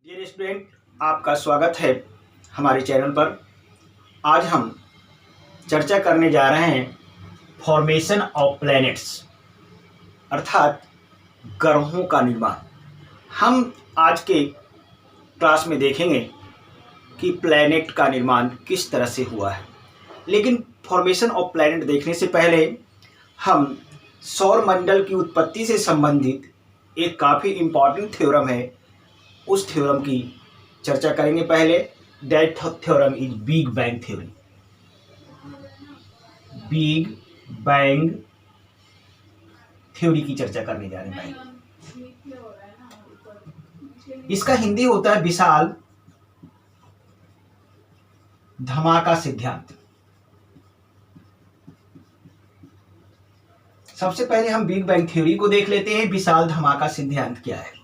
Dear student, आपका स्वागत है हमारे चैनल पर। आज हम चर्चा करने जा रहे हैं फॉर्मेशन ऑफ प्लैनेट्स अर्थात ग्रहों का निर्माण। हम आज के क्लास में देखेंगे कि प्लैनेट का निर्माण किस तरह से हुआ है। लेकिन फॉर्मेशन ऑफ प्लैनेट देखने से पहले हम सौर मंडल की उत्पत्ति से संबंधित एक काफ़ी इम्पॉर्टेंट थ्योरम है, उस थ्योरम की चर्चा करेंगे। पहले that theorem is big bang theory. Big bang theory की चर्चा करने जा रहे हैं। इसका हिंदी होता है विशाल धमाका सिद्धांत। सबसे पहले हम बिग बैंग थ्योरी को देख लेते हैं। विशाल धमाका सिद्धांत क्या है,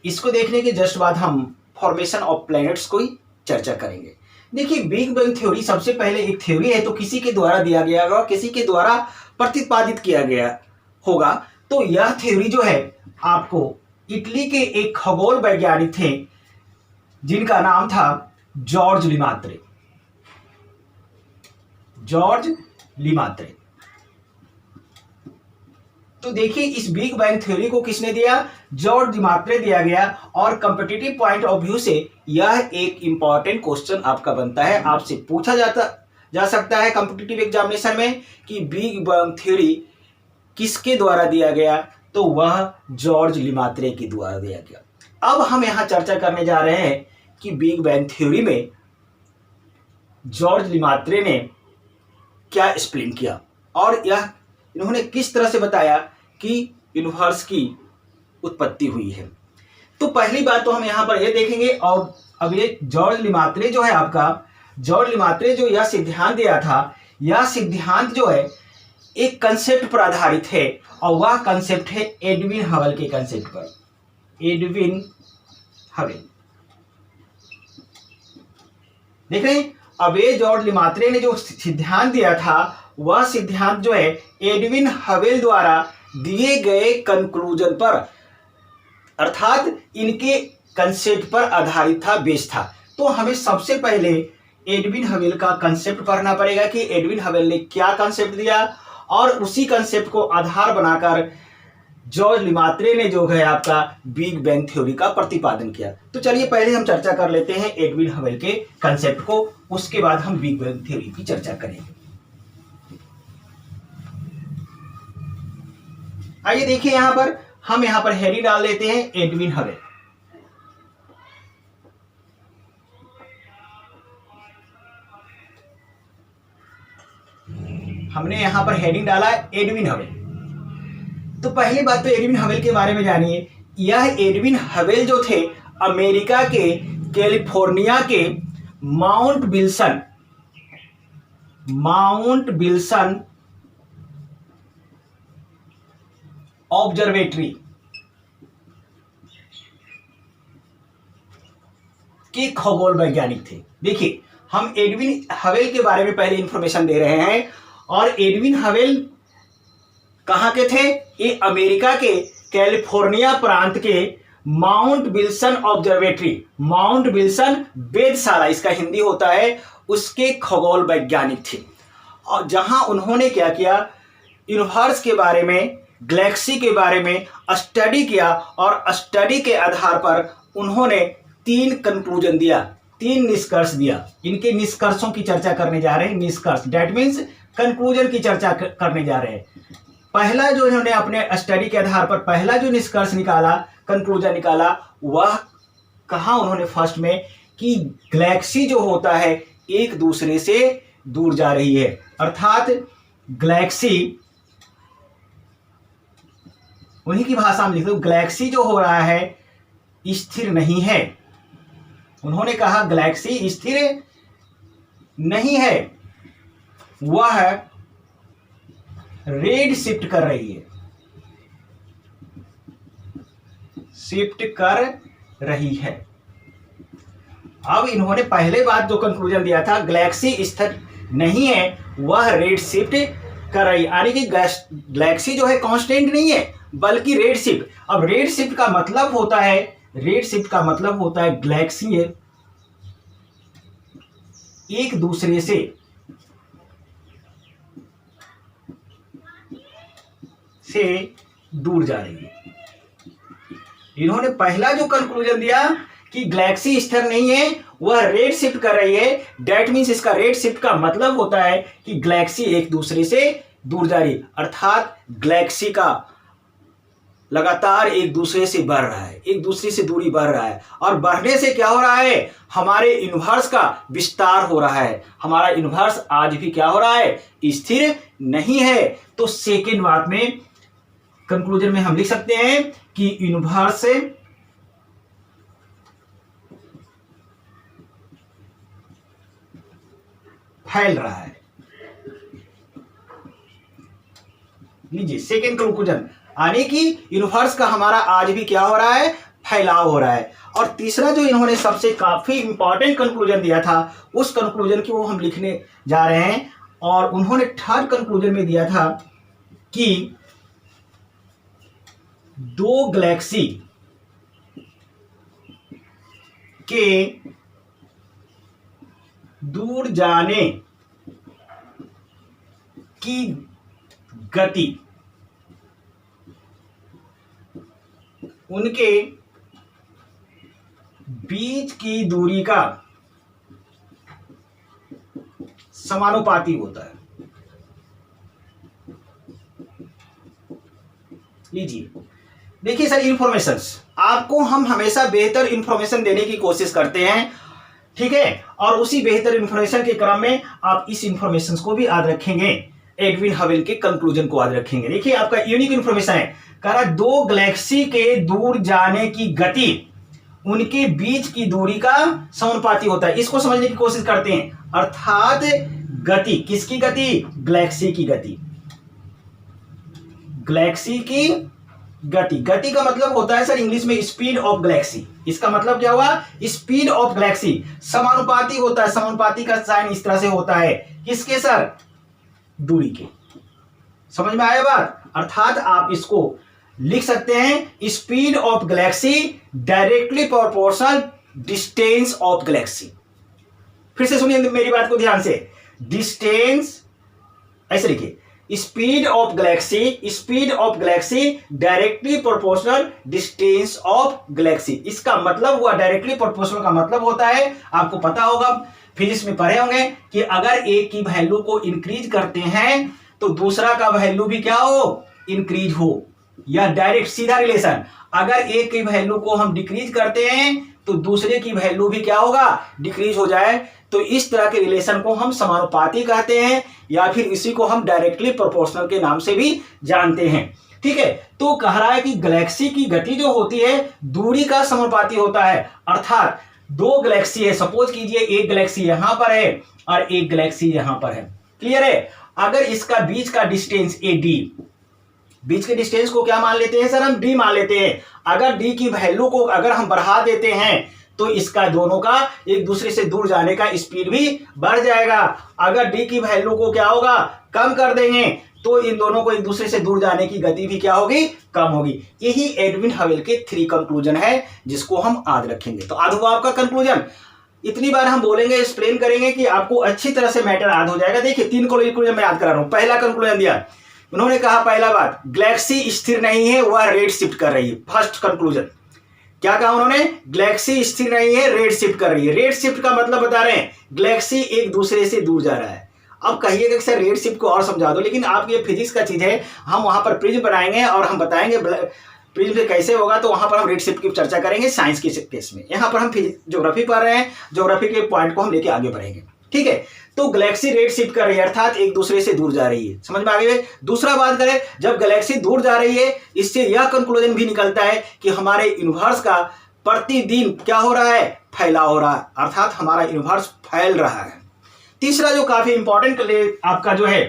इसको देखने के जस्ट बाद हम फॉर्मेशन ऑफ प्लैनेट्स को ही चर्चा करेंगे। देखिए, बिग बैंग थ्योरी सबसे पहले एक थ्योरी है, तो किसी के द्वारा दिया गया होगा, किसी के द्वारा प्रतिपादित किया गया होगा। तो यह थ्योरी जो है आपको इटली के एक खगोल वैज्ञानिक थे जिनका नाम था जॉर्ज लीमात्रे। जॉर्ज लीमात्रे। तो देखिए, इस बिग बैंग थ्योरी को किसने दिया? जॉर्ज लीमात्रे दिया गया। और कंपटीटिव पॉइंट ऑफ व्यू से यह एक इंपॉर्टेंट क्वेश्चन आपका बनता है, आपसे पूछा जा सकता है कंपटीटिव एग्जामिनेशन में कि बिग बैंग थ्योरी किसके द्वारा दिया गया, तो वह जॉर्ज लीमात्रे के द्वारा दिया गया। अब हम यहां चर्चा करने जा रहे हैं कि बिग बैंग थ्योरी में जॉर्ज लीमात्रे ने क्या एक्सप्लेन किया और यह इन्होंने किस तरह से बताया कि यूनिवर्स की उत्पत्ति हुई है। तो पहली बात तो हम यहाँ पर ये देखेंगे। और अब ये जॉर्ज लीमात्रे जो है आपका, जॉर्ज लीमात्रे जो यह सिद्धांत दिया था, यह सिद्धांत जो है एक कंसेप्ट पर आधारित है और वह कंसेप्ट है एडविन हबल के कंसेप्ट पर। एडविन हबल देख रहे हैं। अब ये जॉर्ज लीमात्रे ने जो सिद्धांत दिया था, वह सिद्धांत जो है एडविन हबल द्वारा दिए गए कंक्लूजन पर अर्थात इनके कंसेप्ट पर आधारित था, बेस था। तो हमें सबसे पहले एडविन हबल का कंसेप्ट पढ़ना पड़ेगा कि एडविन हबल ने क्या कंसेप्ट दिया और उसी कंसेप्ट को आधार बनाकर जॉर्ज लीमात्रे ने जो है आपका बिग बैंग थ्योरी का प्रतिपादन किया। तो चलिए पहले हम चर्चा कर लेते हैं एडविन हबल के कंसेप्ट को, उसके बाद हम बिग बैंग थ्योरी की चर्चा करेंगे। आइए देखिए, यहां पर हम हेडिंग डाल लेते हैं एडविन हबल। हमने यहां पर हेडिंग डाला एडविन हबल। तो पहली बात तो एडविन हबल के बारे में जानिए। यह एडविन हबल जो थे अमेरिका के कैलिफोर्निया के माउंट विल्सन ऑब्जर्वेटरी के खगोल वैज्ञानिक थे। देखिए, हम एडविन हबल के बारे में पहले इंफॉर्मेशन दे रहे हैं। और एडविन हबल कहां के थे? ये अमेरिका के कैलिफोर्निया प्रांत के Mount Wilson observatory, Mount Wilson वेधशाला इसका हिंदी होता है, उसके खगोल वैज्ञानिक थे। और जहां उन्होंने क्या किया, यूनिवर्स के बारे में, गैलेक्सी के बारे में स्टडी किया और स्टडी के आधार पर उन्होंने 3 कंक्लूजन दिया, 3 निष्कर्ष दिया। इनके निष्कर्षों की चर्चा करने जा रहे हैं। निष्कर्ष दैट मीन्स कंक्लूजन की चर्चा करने जा रहे हैं। पहला जो इन्होंने अपने स्टडी के आधार पर पहला जो निष्कर्ष निकाला, कंक्लूजन निकाला, वह कहा उन्होंने फर्स्ट में कि गैलेक्सी जो होता है एक दूसरे से दूर जा रही है, अर्थात गैलेक्सी, उन्हीं की भाषा में लिख दो, गैलेक्सी जो हो रहा है स्थिर नहीं है। उन्होंने कहा गैलेक्सी स्थिर नहीं है, वह रेड शिफ्ट कर रही है, शिफ्ट कर रही है। अब इन्होंने पहले बात जो कंक्लूजन दिया था, गैलेक्सी स्थिर नहीं है, वह रेड शिफ्ट कर रही है, यानी कि गैलेक्सी जो है कांस्टेंट नहीं है बल्कि रेड शिफ्ट। अब रेड शिफ्ट का मतलब होता है रेड शिफ्ट का मतलब होता है गैलेक्सी एक दूसरे से दूर जा रही है। इन्होंने पहला जो कंक्लूजन दिया कि गैलेक्सी स्थिर नहीं है, वह रेड शिफ्ट कर रही है। दैट मीन्स इसका रेड शिफ्ट का मतलब होता है कि गैलेक्सी एक दूसरे से दूर जा रही, अर्थात गैलेक्सी का लगातार एक दूसरे से बढ़ रहा है, एक दूसरे से दूरी बढ़ रहा है। और बढ़ने से क्या हो रहा है, हमारे यूनिवर्स का विस्तार हो रहा है। हमारा यूनिवर्स आज भी क्या हो रहा है, स्थिर नहीं है। तो सेकेंड बात में कंक्लूजन में हम लिख सकते हैं कि यूनिवर्स फैल रहा है। लीजिए सेकेंड कंक्लूजन, यानी कि यूनिवर्स का हमारा आज भी क्या हो रहा है, फैलाव हो रहा है। और तीसरा जो इन्होंने सबसे काफी इंपॉर्टेंट कंक्लूजन दिया था, उस कंक्लूजन की वो हम लिखने जा रहे हैं। और उन्होंने थर्ड कंक्लूजन में दिया था कि दो गैलेक्सी के दूर जाने की गति उनके बीच की दूरी का समानुपाती होता है। लीजिए देखिए सर, इंफॉर्मेशंस आपको हम हमेशा बेहतर इंफॉर्मेशन देने की कोशिश करते हैं, ठीक है। और उसी बेहतर इंफॉर्मेशन के क्रम में आप इस इंफॉर्मेशन को भी याद रखेंगे, एडविन हवेल के कंक्लूजन को याद रखेंगे। देखिए आपका यूनिक इंफॉर्मेशन है, कह रहा दो गैलेक्सी के दूर जाने की गति उनके बीच की दूरी का समानुपाती होता है। इसको समझने की कोशिश करते हैं, अर्थात गति, किसकी गति, गैलेक्सी की गति। गैलेक्सी की गति, गति का मतलब होता है सर इंग्लिश में स्पीड ऑफ गैलेक्सी। इसका मतलब क्या हुआ, स्पीड ऑफ गैलेक्सी समानुपाती होता है। समानुपाती का साइन इस तरह से होता है, किसके सर, दूरी के। समझ में आया बात, अर्थात आप इसको लिख सकते हैं speed of galaxy directly proportional distance of Galaxy. फिर से सुनिए मेरी बात को ध्यान से, डिस्टेंस ऐसे लिखिए, speed of galaxy directly proportional distance of Galaxy. इसका मतलब हुआ डायरेक्टली प्रोपोर्शनल का मतलब होता है, आपको पता होगा फिजिक्स में पढ़े होंगे कि अगर एक की वैल्यू को इंक्रीज करते हैं तो दूसरा का वैल्यू भी क्या हो, इंक्रीज हो, या डायरेक्ट सीधा रिलेशन। अगर एक की वैल्यू को हम डिक्रीज करते हैं तो दूसरे की वैल्यू भी क्या होगा, डिक्रीज हो जाए। तो इस तरह के रिलेशन को हम समानुपाती कहते हैं, या फिर इसी को हम डायरेक्टली प्रोपोर्शनल के नाम से भी जानते हैं, ठीक है। तो कह रहा है कि गैलेक्सी की गति जो होती है दूरी का समानुपाती होता है। अर्थात दो गैलेक्सी है, सपोज कीजिए एक गैलेक्सी यहां पर है और एक गैलेक्सी यहां पर है, क्लियर है। अगर इसका बीच का डिस्टेंस ए डी, बीच के डिस्टेंस को क्या मान लेते हैं सर, हम डी मान लेते हैं। अगर डी की वैल्यू को अगर हम बढ़ा देते हैं तो इसका दोनों का एक दूसरे से दूर जाने का स्पीड भी बढ़ जाएगा। अगर डी की वैल्यू को क्या होगा, कम कर देंगे तो इन दोनों को एक दूसरे से दूर जाने की गति भी क्या होगी, कम होगी। यही एडविन हवेल के 3 कंक्लूजन है जिसको हम आज रखेंगे। तो आज हुआ आपका कंक्लूजन, इतनी बार हम बोलेंगे, एक्सप्लेन करेंगे कि आपको अच्छी तरह से मैटर याद हो जाएगा। देखिए 3 कंक्लूजन मैं याद करा रहा हूं। पहला कंक्लूजन दिया उन्होंने, कहा पहला बात, गैलेक्सी स्थिर नहीं है, वह रेड शिफ्ट कर रही है। फर्स्ट कंक्लूजन क्या कहा उन्होंने, गैलेक्सी स्थिर नहीं है, रेड शिफ्ट कर रही है। रेड शिफ्ट का मतलब बता रहे हैं गैलेक्सी एक दूसरे से दूर जा रहा है। अब कहिएगा कि सर रेड शिफ्ट को और समझा दो, लेकिन आप ये फिजिक्स का चीज है, हम वहां पर प्रिज्म बनाएंगे और हम बताएंगे प्रिज्म से कैसे होगा, तो वहां पर हम रेड शिफ्ट की चर्चा करेंगे साइंस के केस में। यहाँ पर हम ज्योग्राफी पढ़ रहे हैं, ज्योग्राफी के पॉइंट को हम लेके आगे बढ़ेंगे, ठीक है। तो गैलेक्सी रेड शिफ्ट कर रही है, अर्थात एक दूसरे से दूर जा रही है। समझ में आ गई। दूसरा बात करें, जब गैलेक्सी दूर जा रही है, इससे यह कंक्लूजन भी निकलता है कि हमारे यूनिवर्स का प्रतिदिन क्या हो रहा है, फैलाव हो रहा है, अर्थात हमारा यूनिवर्स फैल रहा है। तीसरा जो काफी इंपॉर्टेंट आपका जो है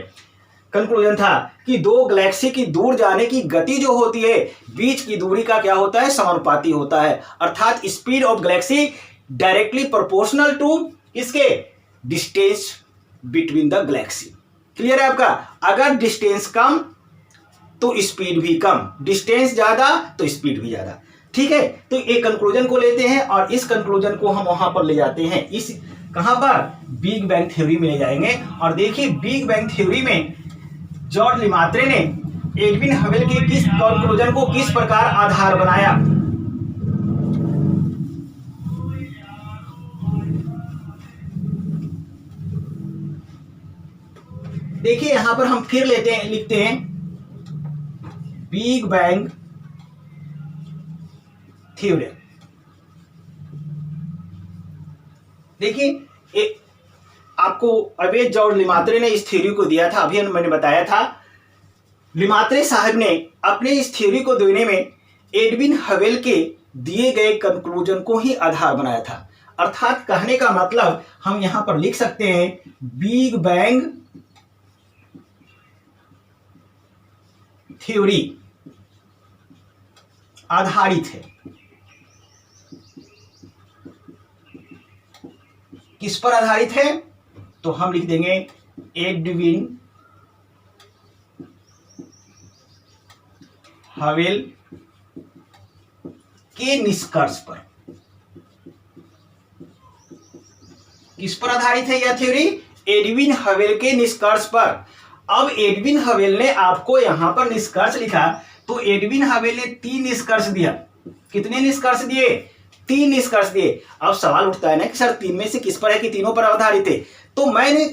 कंक्लूजन था कि दो गैलेक्सी की दूर जाने की गति जो होती है बीच की दूरी का क्या होता है, समानुपाती होता है। अर्थात speed of galaxy directly proportional to इसके distance between the galaxy. Clear है आपका। अगर डिस्टेंस कम तो स्पीड भी कम, डिस्टेंस ज्यादा तो स्पीड भी ज्यादा। ठीक है, तो एक कंक्लूजन को लेते हैं और इस कंक्लूजन को हम वहां पर ले जाते हैं, इस कहां पर, बिग बैंग थ्योरी में ले जाएंगे। और देखिए बिग बैंग थ्योरी में जॉर्ज लिमात्रे ने एडविन हवेल के किस कंक्लूजन को किस प्रकार आधार बनाया। देखिए यहां पर हम फिर लेते हैं, लिखते हैं बिग बैंग थ्योरी। देखिए आपको अभी जॉर्ज लिमात्रे ने इस थ्योरी को दिया था, अभी मैंने बताया था। लिमात्रे साहब ने अपने इस थ्योरी को देने में एडविन हवेल के दिए गए कंक्लूजन को ही आधार बनाया था। अर्थात कहने का मतलब हम यहां पर लिख सकते हैं बिग बैंग थ्योरी आधारित है, किस पर आधारित है, तो हम लिख देंगे एडविन हवेल के निष्कर्ष पर। किस पर आधारित है यह थ्योरी, एडविन हवेल के निष्कर्ष पर। अब एडविन हवेल ने आपको यहां पर निष्कर्ष लिखा, तो एडविन हवेल ने 3 निष्कर्ष दिया। कितने निष्कर्ष दिए, 3 निष्कर्ष दिए। अब सवाल उठता है ना कि सर 3 में से किस पर है कि तीनों पर आधारित है, तो मैंने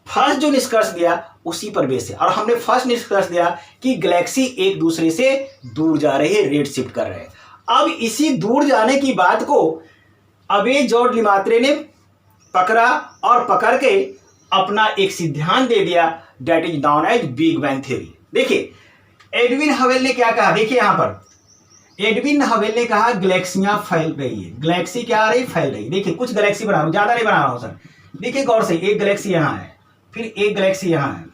फर्स्ट जो निष्कर्ष दिया उसी पर बेस है। और हमने फर्स्ट निष्कर्ष दिया कि गैलेक्सी एक दूसरे से दूर जा रही है, रेड शिफ्ट कर रहे हैं। अब इसी दूर जाने की बात को अबे जॉर्ज लिमात्रे ने पकड़ा और पकड़ के अपना एक सिद्धांत दे दिया, that is known as big bang theory. देखिए एडविन हवेल ने क्या कहा, देखिए यहां पर एडविन हवेल ने कहा गैलेक्सियां फैल रही है, गैलेक्सी क्या आ रही, फैल रही। देखिए कुछ गैलेक्सी बना रहा हूं, ज्यादा नहीं बना रहा हूं सर। देखिए गौर से, एक गैलेक्सी यहां है, फिर एक गैलेक्सी यहां है।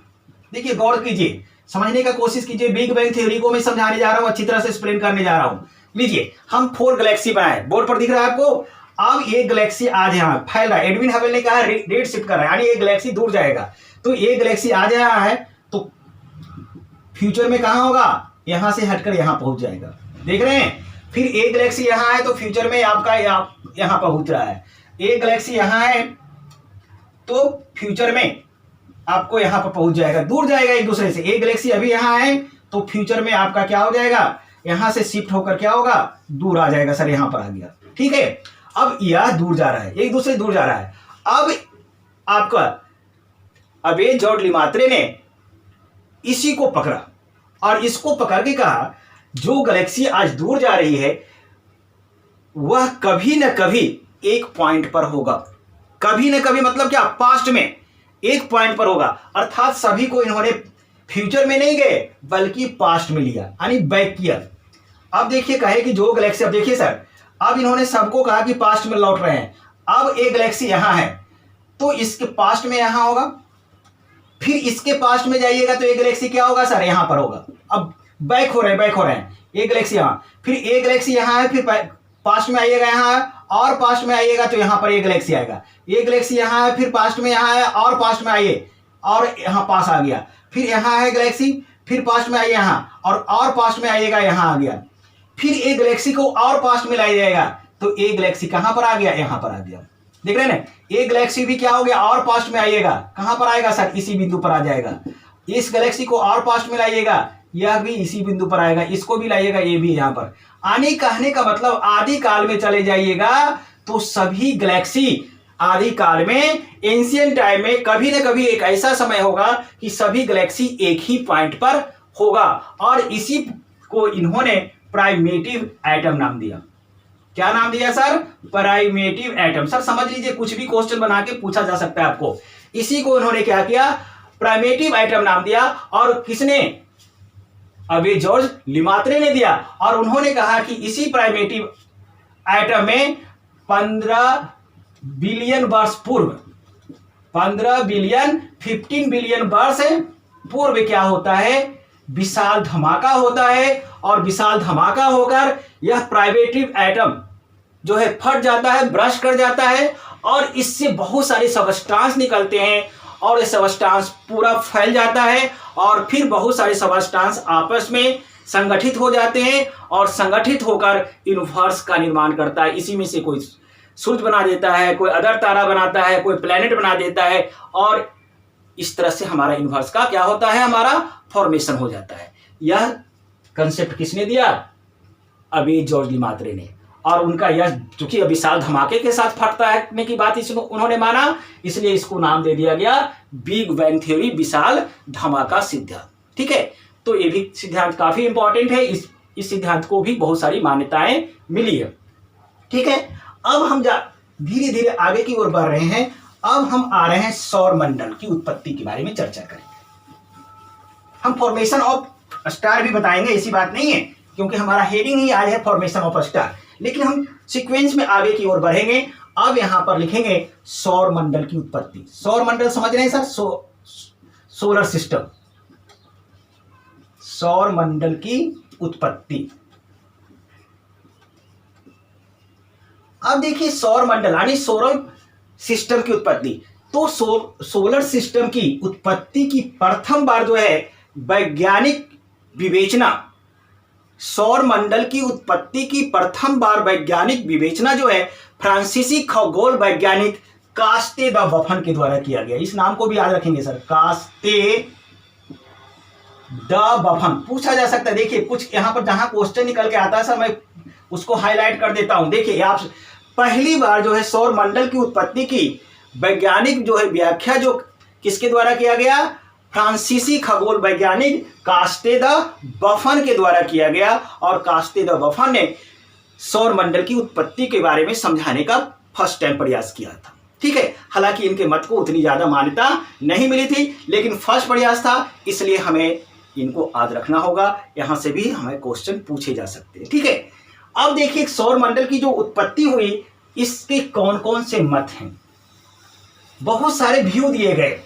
देखिए गौर कीजिए, समझने का कोशिश कीजिए। बिग बैंग थ्योरी को मैं समझाने जा रहा हूं, अच्छी तरह से एक्सप्लेन करने जा रहा हूं। लीजिए हम 4 गैलेक्सी बनाए, बोर्ड पर दिख रहा है आपको। अब ये गैलेक्सी आज यहां फैल रहा है, एडविन हवेल ने कहा रेड शिफ्ट कर रहा है, यानी ये गैलेक्सी दूर जाएगा। तो ये गैलेक्सी आज यहां है, तो फ्यूचर में कहां होगा, यहां से हटकर यहां पहुंच जाएगा। देख रहे हैं, फिर एक गैलेक्सी यहां है तो फ्यूचर में आपका यहां पहुंच रहा है। एक गैलेक्सी यहां है तो फ्यूचर में आपको यहां पर पहुंच जाएगा, दूर जाएगा एक दूसरे से। एक गैलेक्सी अभी यहां है तो फ्यूचर में आपका क्या हो जाएगा, यहां से शिफ्ट होकर क्या होगा, दूर आ जाएगा। सर यहां पर आ गया, ठीक है। अब यह दूर जा रहा है, एक दूसरे से दूर जा रहा है। अब आपका अबे जॉर्ज लिमात्रे ने इसी को पकड़ा और इसको पकड़ के कहा जो गैलेक्सी आज दूर जा रही है वह कभी न कभी एक पॉइंट पर होगा। कभी न कभी मतलब क्या, पास्ट में एक पॉइंट पर होगा। अर्थात सभी को इन्होंने फ्यूचर में नहीं गए बल्कि पास्ट में लिया, यानी बैक किया। अब देखिए कहे कि जो गैलेक्सी, अब देखिए सर, अब इन्होंने सबको कहा कि पास्ट में लौट रहे हैं। अब एक गैलेक्सी यहां है तो इसके पास्ट में यहां होगा, फिर इसके पास्ट में जाइएगा तो एक गैलेक्सी क्या होगा सर, यहां पर होगा। अब बैक हो रहे हैं, एक गैलेक्सी यहां, फिर एक गैलेक्सी यहां है, फिर पास्ट में आइएगा यहां है, और पास्ट में आइएगा तो यहां पर एक गैलेक्सी आएगा। एक गैलेक्सी यहां है, फिर पास्ट में यहां है, और पास्ट में आइए और यहां पास आ गया। फिर यहां है गैलेक्सी, फिर पास्ट में आइए यहां, और पास्ट में आइएगा यहां आ गया। फिर एक गैलेक्सी को और पास्ट में लाया जाएगा तो एक गैलेक्सी कहां पर आ गया, यहां पर आ गया। देख रहे हैं ना, एक गैलेक्सी भी क्या हो गया, और पास्ट में आइएगा, कहां पर आएगा सर, इसी बिंदु पर आ जाएगा। इस गैलेक्सी को और पास्ट में लाइएगा, यह भी इसी बिंदु पर आएगा, इसको भी लाइएगा, ये भी यहां पर। आने कहने का मतलब आदि काल में चले जाइएगा तो सभी गैलेक्सी आदि काल में, एंशिएंट टाइम में कभी न कभी एक ऐसा समय होगा कि सभी गैलेक्सी एक ही पॉइंट पर होगा। और इसी को इन्होंने प्राइमेटिव एटम नाम दिया। क्या नाम दिया सर, प्राइमेटिव एटम। सर समझ लीजिए, कुछ भी क्वेश्चन बना के पूछा जा सकता है आपको। इसी को इन्होंने क्या किया, प्राइमेटिव एटम नाम दिया। और किसने, अबे जॉर्ज लिमात्रे ने दिया। और उन्होंने कहा कि इसी प्राइमेटिव एटम में 15 बिलियन वर्ष पूर्व, 15 बिलियन 15 बिलियन वर्ष पूर्व क्या होता है, विशाल धमाका होता है। और विशाल धमाका होकर यह प्राइमेटिव एटम जो है फट जाता है, ब्रश कर जाता है, और इससे बहुत सारे सबस्टांस निकलते हैं और ये सबस्टांस पूरा फैल जाता है। और फिर बहुत सारे सबस्टांस आपस में संगठित हो जाते हैं और संगठित होकर यूनिवर्स का निर्माण करता है। इसी में से कोई सूरज बना देता है, कोई अदर तारा बनाता है, कोई प्लेनेट बना देता है, और इस तरह से हमारा यूनिवर्स का क्या होता है, हमारा फॉर्मेशन हो जाता है। यह कंसेप्ट किसने दिया? अभी जॉर्ज लीमात्रे ने। और उनका यह चूंकि विशाल धमाके के साथ फटता है की बात उन्होंने माना, इसलिए इसको नाम दे दिया गया बिग बैंग थ्योरी, विशाल धमाका सिद्धांत। ठीक है, तो ये भी सिद्धांत काफी इंपॉर्टेंट है। इस सिद्धांत को भी बहुत सारी मान्यताएं मिली है। ठीक है, अब हम धीरे धीरे आगे की ओर बढ़ रहे हैं। अब हम आ रहे हैं सौर मंडल की उत्पत्ति के बारे में चर्चा करेंगे। हम फॉर्मेशन ऑफ स्टार भी बताएंगे, ऐसी बात नहीं है, क्योंकि हमारा हेडिंग ही आज है फॉर्मेशन ऑफ स्टार, लेकिन हम सीक्वेंस में आगे की ओर बढ़ेंगे। अब यहां पर लिखेंगे सौर मंडल की उत्पत्ति। सौर मंडल समझ रहे हैं सर? सोलर सिस्टम, सौर मंडल की उत्पत्ति। अब देखिए सौर मंडल यानी सोलर सिस्टम की उत्पत्ति। तो सोलर सिस्टम की उत्पत्ति की प्रथम बार जो है वैज्ञानिक विवेचना, सौर मंडल की उत्पत्ति की प्रथम बार वैज्ञानिक विवेचना जो है फ्रांसीसी खगोल वैज्ञानिक कास्ते द बफन के द्वारा किया गया। इस नाम को भी याद रखेंगे सर, कास्ते द बफन। पूछा जा सकता है, देखिए कुछ यहां पर जहां क्वेश्चन निकल के आता है सर, मैं उसको हाईलाइट कर देता हूं। देखिए आप पहली बार जो है सौर मंडल की उत्पत्ति की वैज्ञानिक जो है व्याख्या जो किसके द्वारा किया गया? फ्रांसीसी खगोल वैज्ञानिक कास्ते द बफन के द्वारा किया गया। और कास्ते द बफन ने सौर मंडल की उत्पत्ति के बारे में समझाने का फर्स्ट टाइम प्रयास किया था। ठीक है, हालांकि इनके मत को उतनी ज्यादा मान्यता नहीं मिली थी, लेकिन फर्स्ट प्रयास था, इसलिए हमें इनको याद रखना होगा। यहां से भी हमें क्वेश्चन पूछे जा सकते हैं। ठीक है, अब देखिए सौर मंडल की जो उत्पत्ति हुई, इसके कौन कौन से मत हैं? बहुत सारे व्यू दिए गए।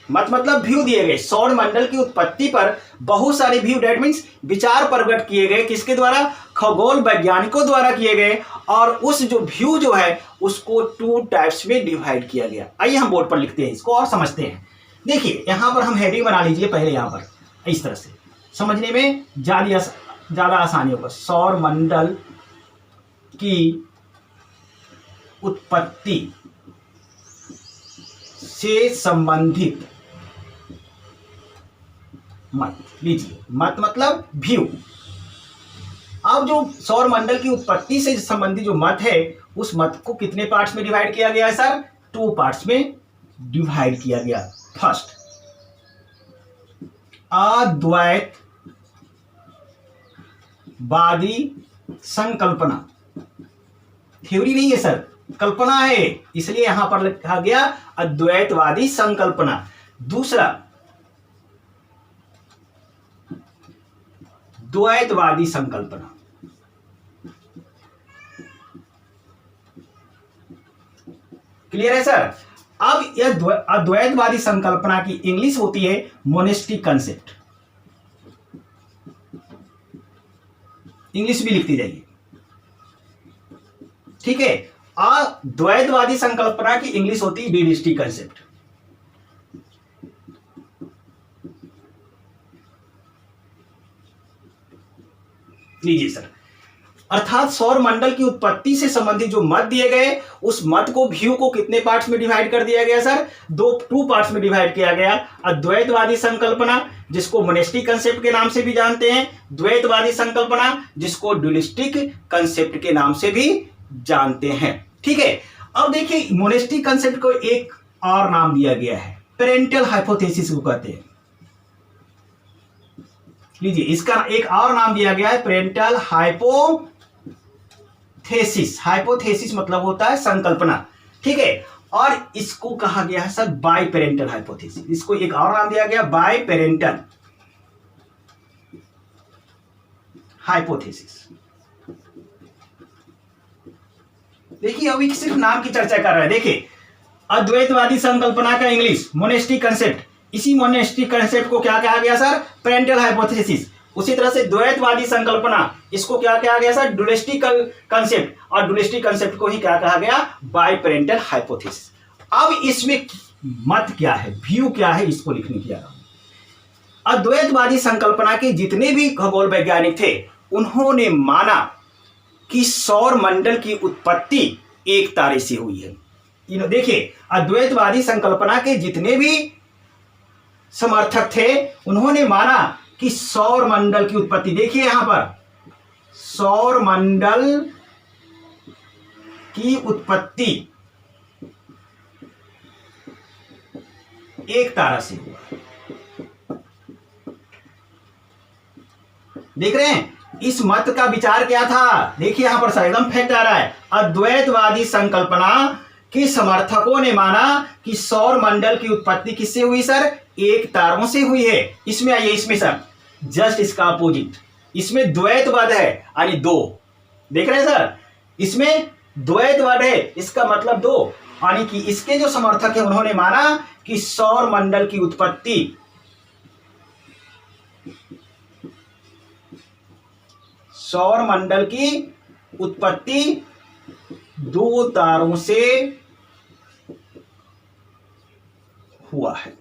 मत मतलब व्यू दिए गए। सौर मंडल की उत्पत्ति पर बहुत सारे व्यू, डेट मीन्स विचार प्रकट किए गए। किसके द्वारा? खगोल वैज्ञानिकों द्वारा किए गए। और उस जो व्यू जो है उसको 2 टाइप्स में डिवाइड किया गया। आइए हम बोर्ड पर लिखते हैं इसको और समझते हैं। देखिए यहां पर हम हेडिंग बना लीजिए पहले, यहां पर इस तरह से समझने में ज्यादा आसानी होगा। सौर मंडल की उत्पत्ति से संबंधित मत लीजिए। मत मतलब व्यू। अब जो सौर मंडल की उत्पत्ति से संबंधित जो मत है, उस मत को कितने पार्ट्स में डिवाइड किया गया है सर? 2 पार्ट्स में डिवाइड किया गया। फर्स्ट, अद्वैतवादी संकल्पना। थ्योरी नहीं है सर, कल्पना है, इसलिए यहां पर लिखा गया अद्वैतवादी संकल्पना। दूसरा, द्वैतवादी संकल्पना। क्लियर है सर? अब यह अद्वैतवादी संकल्पना की इंग्लिश होती है मोनेस्टिक कंसेप्ट। इंग्लिश भी लिखती जाइए। ठीक है, अद्वैतवादी संकल्पना की इंग्लिश होती है डुअलिस्टिक कंसेप्ट। लीजिए सर, अर्थात सौर मंडल की उत्पत्ति से संबंधित जो मत दिए गए, उस मत को व्यू को कितने पार्ट्स में डिवाइड कर दिया गया सर? 2 पार्ट्स में डिवाइड किया गया। अद्वैतवादी संकल्पना, जिसको मोनेस्टिक कंसेप्ट के नाम से भी जानते हैं, द्वैतवादी संकल्पना, जिसको डुअलिस्टिक कंसेप्ट के नाम से भी जानते हैं। ठीक है, अब देखिए मोनेस्टिक कंसेप्ट को एक और नाम दिया गया है, पेरेंटल हाइपोथेसिस को कहते हैं। लीजिए, इसका एक और नाम दिया गया है पेरेंटल हाइपोथेसिस। हाइपोथेसिस मतलब होता है संकल्पना। ठीक है, और इसको कहा गया है सर बाय पेरेंटल हाइपोथेसिस। इसको एक और नाम दिया गया बाय पेरेंटल हाइपोथेसिस। देखिए अभी सिर्फ नाम की चर्चा कर रहे हैं। देखिए, अद्वैतवादी संकल्पना का इंग्लिश मोनेस्टिक कंसेप्ट, इसी मोनेस्टिक कंसेप्ट को क्या कहा गया सर? Parental hypothesis. उसी तरह से द्वैतवादी संकल्पना, इसको क्या कहा गया सर? Dualistic concept. और डुअलिस्टिक कंसेप्ट को ही क्या कहा गया? Biparental hypothesis. अब इसमें मत क्या है, व्यू क्या है, इसको लिखने की आ रहा हूं। अद्वैतवादी संकल्पना के जितने भी खगोल वैज्ञानिक थे उन्होंने माना कि सौर मंडल की उत्पत्ति एक तारे से हुई है। देखिए, अद्वैतवादी संकल्पना के जितने भी समर्थक थे उन्होंने माना कि सौर मंडल की उत्पत्ति, देखिए यहां पर सौर मंडल की उत्पत्ति एक तारा से हुआ। देख रहे हैं इस मत का विचार क्या था? देखिए यहां पर एकदम फैक्ट आ रहा है। अद्वैतवादी संकल्पना के समर्थकों ने माना कि सौर मंडल की उत्पत्ति किससे हुई सर? एक तारों से हुई है। इसमें आइए, इसमें सर जस्ट इसका अपोजिट, इसमें द्वैतवाद है यानी दो। देख रहे हैं सर, इसमें द्वैतवाद है, इसका मतलब दो, यानी कि इसके जो समर्थक है उन्होंने माना कि सौर मंडल की उत्पत्ति दो तारों से हुआ है।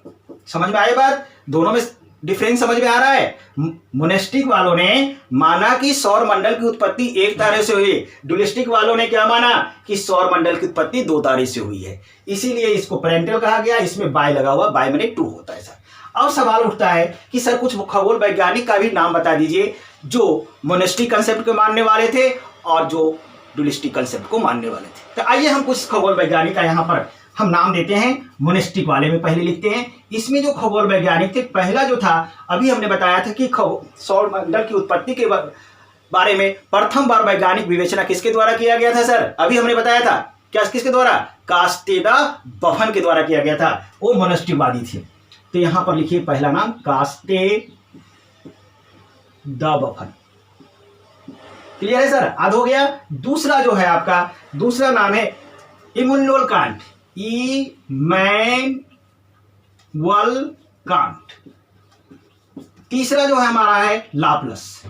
समझ में आई बात? दोनों में डिफरेंस समझ में आ रहा है। मोनेस्टिक वालों ने माना कि सौर मंडल की उत्पत्ति एक तारे से हुई, डुलिस्टिक वालों ने क्या माना कि सौर मंडल की उत्पत्ति दो तारे से हुई है। इसीलिए इसको पेरेंटल कहा गया। इसमें बाय लगा हुआ, बाय माने टू होता है सर। अब सवाल उठता है कि सर कुछ खगोल वैज्ञानिक का भी नाम बता दीजिए जो मोनेस्टिक कंसेप्ट को मानने वाले थे और जो डुलिस्टिक कंसेप्ट को मानने वाले थे। तो आइए हम कुछ खगोल वैज्ञानिक का यहाँ पर हम नाम देते हैं। मोनेस्टिक वाले में पहले लिखते हैं। इसमें जो खगोल वैज्ञानिक थे, पहला जो था अभी हमने बताया था कि सौर मंडल की उत्पत्ति के बारे में प्रथम बार वैज्ञानिक विवेचना किसके द्वारा किया गया था सर? अभी हमने बताया था, क्या किसके द्वारा? कास्टे द बफन के द्वारा किया गया था। वो मोनेस्टिकवादी थे। तो यहां पर लिखिए पहला नाम कास्टे द बफन। क्लियर है सर? आध हो गया। दूसरा जो है आपका, दूसरा नाम है इमैनुअल कांट, इमैनुअल कांट। तीसरा जो है हमारा है लाप्लास।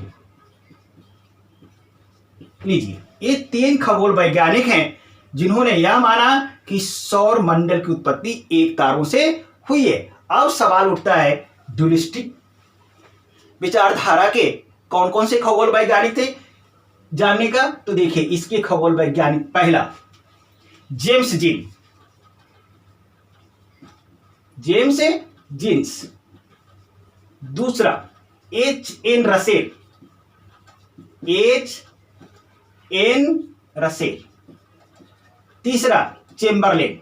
लीजिए, ये तीन खगोल वैज्ञानिक हैं जिन्होंने यह माना कि सौर मंडल की उत्पत्ति एक तारों से हुई है। अब सवाल उठता है डुलिस्टिक विचारधारा के कौन कौन से खगोल वैज्ञानिक थे जानने का? तो देखिए, इसके खगोल वैज्ञानिक, पहला जेम्स जीन्स, दूसरा H.N. रसेल, तीसरा चेम्बरलेन।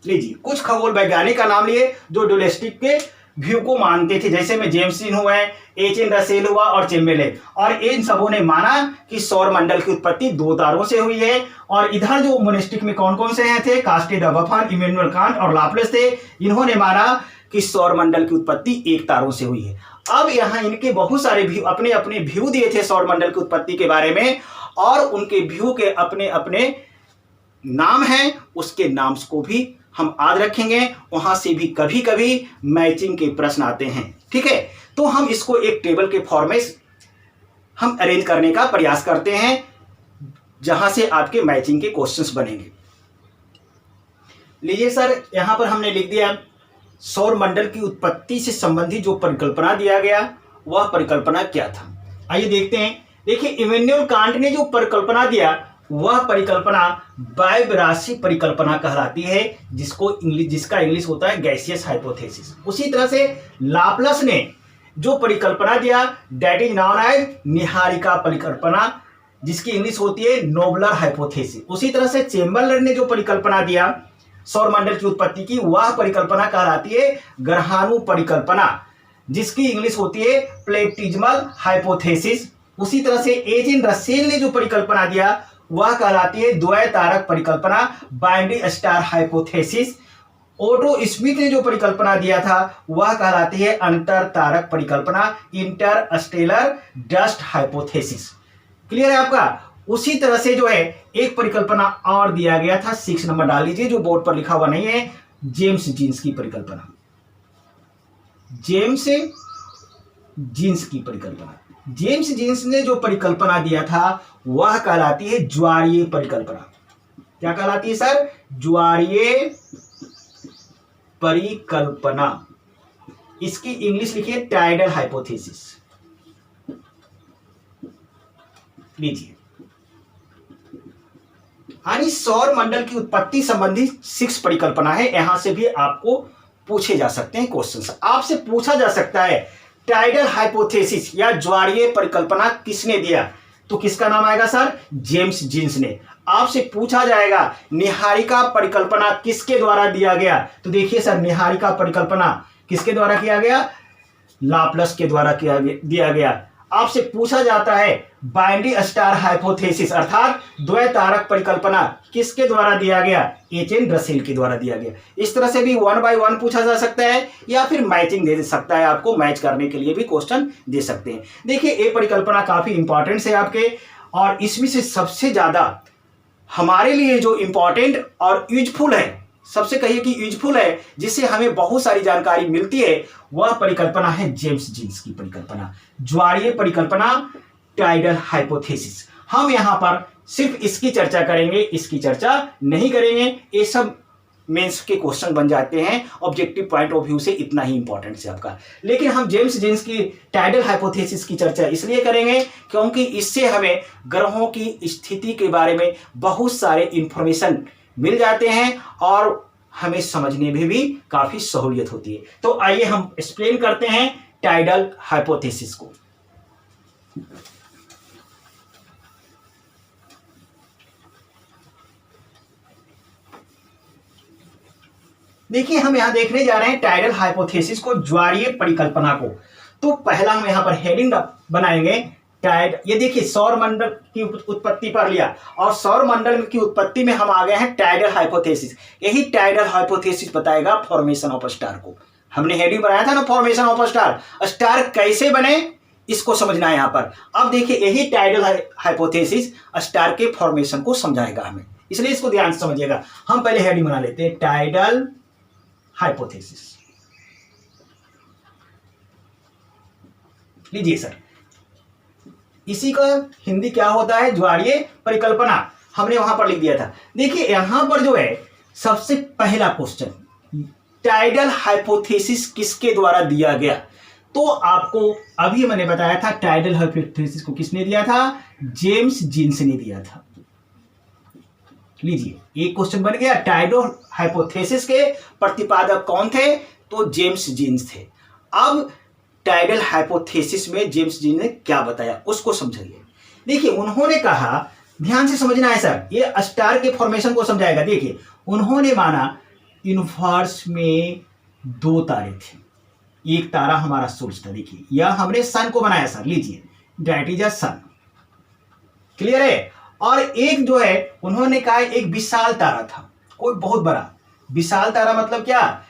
लीजिए, कुछ खगोल वैज्ञानिक का नाम लिए जो डुलिस्टिक के व्यू को मानते थे, जैसे में जेम्स जीन हुआ है, H.N. रसेल हुआ और चेम्बरलेन। और इन सबों ने माना कि सौर मंडल की उत्पत्ति दो तारों से हुई है। और इधर जो मोनेस्टिक में कौन कौन से हैं थे? कास्टे द बफन, इमैनुअल कांट और लाप्लास थे। इन्होंने माना कि सौर मंडल की उत्पत्ति एक तारों से हुई है। अब यहाँ इनके बहुत सारे व्यू, अपने अपने व्यू दिए थे सौर मंडल की उत्पत्ति के बारे में, और उनके व्यू के अपने अपने नाम हैं। उसके नाम को भी हम याद रखेंगे, वहां से भी कभी कभी मैचिंग के प्रश्न आते हैं। ठीक है, तो हम इसको एक टेबल के फॉर्म में हम अरेंज करने का प्रयास करते हैं जहां से आपके मैचिंग के क्वेश्चंस बनेंगे। लीजिए सर, यहां पर हमने लिख दिया सौर मंडल की उत्पत्ति से संबंधित जो परिकल्पना दिया गया, वह परिकल्पना क्या था? आइए देखते हैं। देखिए, इमैनुअल कांट ने जो परिकल्पना दिया वह परिकल्पना बायबराशी परिकल्पना कहलाती है, जिसका इंग्लिश होता है गैसियस हाइपोथेसिस। उसी तरह से लाप्लास ने जो परिकल्पना दिया दैट इज नॉन एज निहारिका परिकल्पना, जिसकी इंग्लिश होती है नोबलर हाइपोथेसिस। उसी तरह से चेम्बरलेन ने जो परिकल्पना दिया सौर मंडल की उत्पत्ति की, वह परिकल्पना कहलाती है ग्रहाणु परिकल्पना, जिसकी इंग्लिश होती है प्लेटिज्मल हाइपोथेसिस। उसी तरह से H.N. रसेल ने जो परिकल्पना दिया वह कहलाती है द्वैतारक परिकल्पना, binary star hypothesis. Otto Schmidt ने जो परिकल्पना दिया था वह कहलाती है अंतर तारक परिकल्पना, इंटरस्टेलर डस्ट हाइपोथेसिस। क्लियर है आपका? उसी तरह से जो है एक परिकल्पना और दिया गया था, 6 नंबर डाल लीजिए, जो बोर्ड पर लिखा हुआ नहीं है, जेम्स जीन्स की परिकल्पना। जेम्स जीन्स ने जो परिकल्पना दिया था वह कहलाती है ज्वारीय परिकल्पना। क्या कहलाती है सर? ज्वारीय परिकल्पना, इसकी इंग्लिश लिखिए टाइडल हाइपोथेसिस। लीजिए, यानी सौर मंडल की उत्पत्ति संबंधी 6 परिकल्पना है। यहां से भी आपको पूछे जा सकते हैं क्वेश्चंस। आपसे पूछा जा सकता है टाइडल हाइपोथेसिस या ज्वारीय परिकल्पना किसने दिया, तो किसका नाम आएगा सर? जेम्स जीन्स ने। आपसे पूछा जाएगा निहारिका परिकल्पना किसके द्वारा दिया गया, तो देखिए सर निहारिका परिकल्पना किसके द्वारा किया गया? लाप्लास के द्वारा दिया गया। आपसे पूछा जाता है बाइनरी स्टार हाइपोथेसिस अर्थात द्वैतारक परिकल्पना किसके द्वारा दिया गया? एच.एन. रसेल के द्वारा दिया गया। इस तरह से भी 1 बाय 1 पूछा जा सकता है या फिर मैचिंग दे सकता है, आपको मैच करने के लिए भी क्वेश्चन दे सकते हैं। देखिए ये परिकल्पना काफी इंपॉर्टेंट है आपके, और इसमें से सबसे ज्यादा हमारे लिए जो इंपॉर्टेंट और यूजफुल है, सबसे कहिए कि यूजफुल है, जिससे हमें बहुत सारी जानकारी मिलती है, वह परिकल्पना है जेम्स जीन्स की परिकल्पना, ज्वारीय परिकल्पना, टाइडल हाइपोथेसिस। हम यहां पर सिर्फ इसकी चर्चा करेंगे, इसकी चर्चा नहीं करेंगे। ये सब मेंस के क्वेश्चन बन जाते हैं, ऑब्जेक्टिव पॉइंट ऑफ व्यू से इतना ही इंपॉर्टेंट है आपका। लेकिन हम जेम्स जीन्स की टाइडल हाइपोथेसिस की चर्चा इसलिए करेंगे क्योंकि इससे हमें ग्रहों की स्थिति के बारे में बहुत सारे इंफॉर्मेशन मिल जाते हैं और हमें समझने में भी काफी सहूलियत होती है। तो आइए हम एक्सप्लेन करते हैं टाइडल हाइपोथेसिस को। देखिए हम यहां देखने जा रहे हैं टाइडल हाइपोथेसिस को, ज्वारीय परिकल्पना को। तो पहला हम यहां पर हेडिंग बनाएंगे ये देखिए सौर मंडल की उत्पत्ति पर लिया, और सौर मंडल की उत्पत्ति में हम आ गए हैं टाइडल हाइपोथेसिस। यही टाइडल हाइपोथेसिस बताएगा फॉर्मेशन ऑफ स्टार को। हमने हेडिंग बनाया था ना, फॉर्मेशन ऑफ स्टार, स्टार कैसे बने इसको समझना है यहां पर। अब देखिए यही टाइडल हाइपोथेसिस स्टार के फॉर्मेशन को समझाएगा हमें, इसलिए इसको ध्यान से समझिएगा। हम पहले हेडिंग बना लेते हैं टाइडल हाइपोथेसिस। लीजिए सर, इसी का हिंदी क्या होता है? ज्वारीय परिकल्पना। हमने वहां पर लिख दिया था। देखिए यहां पर जो है सबसे पहला क्वेश्चन, टाइडल हाइपोथेसिस किसके द्वारा दिया गया? तो आपको अभी मैंने बताया था टाइडल हाइपोथेसिस को किसने दिया था? जेम्स जीन्स ने दिया था। लीजिए एक क्वेश्चन बन गया। टाइडल हाइपोथेसिस के प्रतिपादक कौन थे? तो जेम्स जीन्स थे। अब टाइडल हाइपोथेसिस में जेम्स जीन्स ने क्या बताया उसको समझिए। देखिए उन्होंने कहा, ध्यान से समझना है सर, ये स्टार के फॉर्मेशन को समझाएगा। देखिए उन्होंने माना यूनिवर्स में 2 तारे थे, एक तारा हमारा सूरज था। देखिए यह हमने सन को बनाया सर, लीजिए that is a sun, clear है। और एक जो है उन्होंने कहा एक विशाल तारा था, कोई बहुत बड़ा विशाल तारा, मतलब क्या?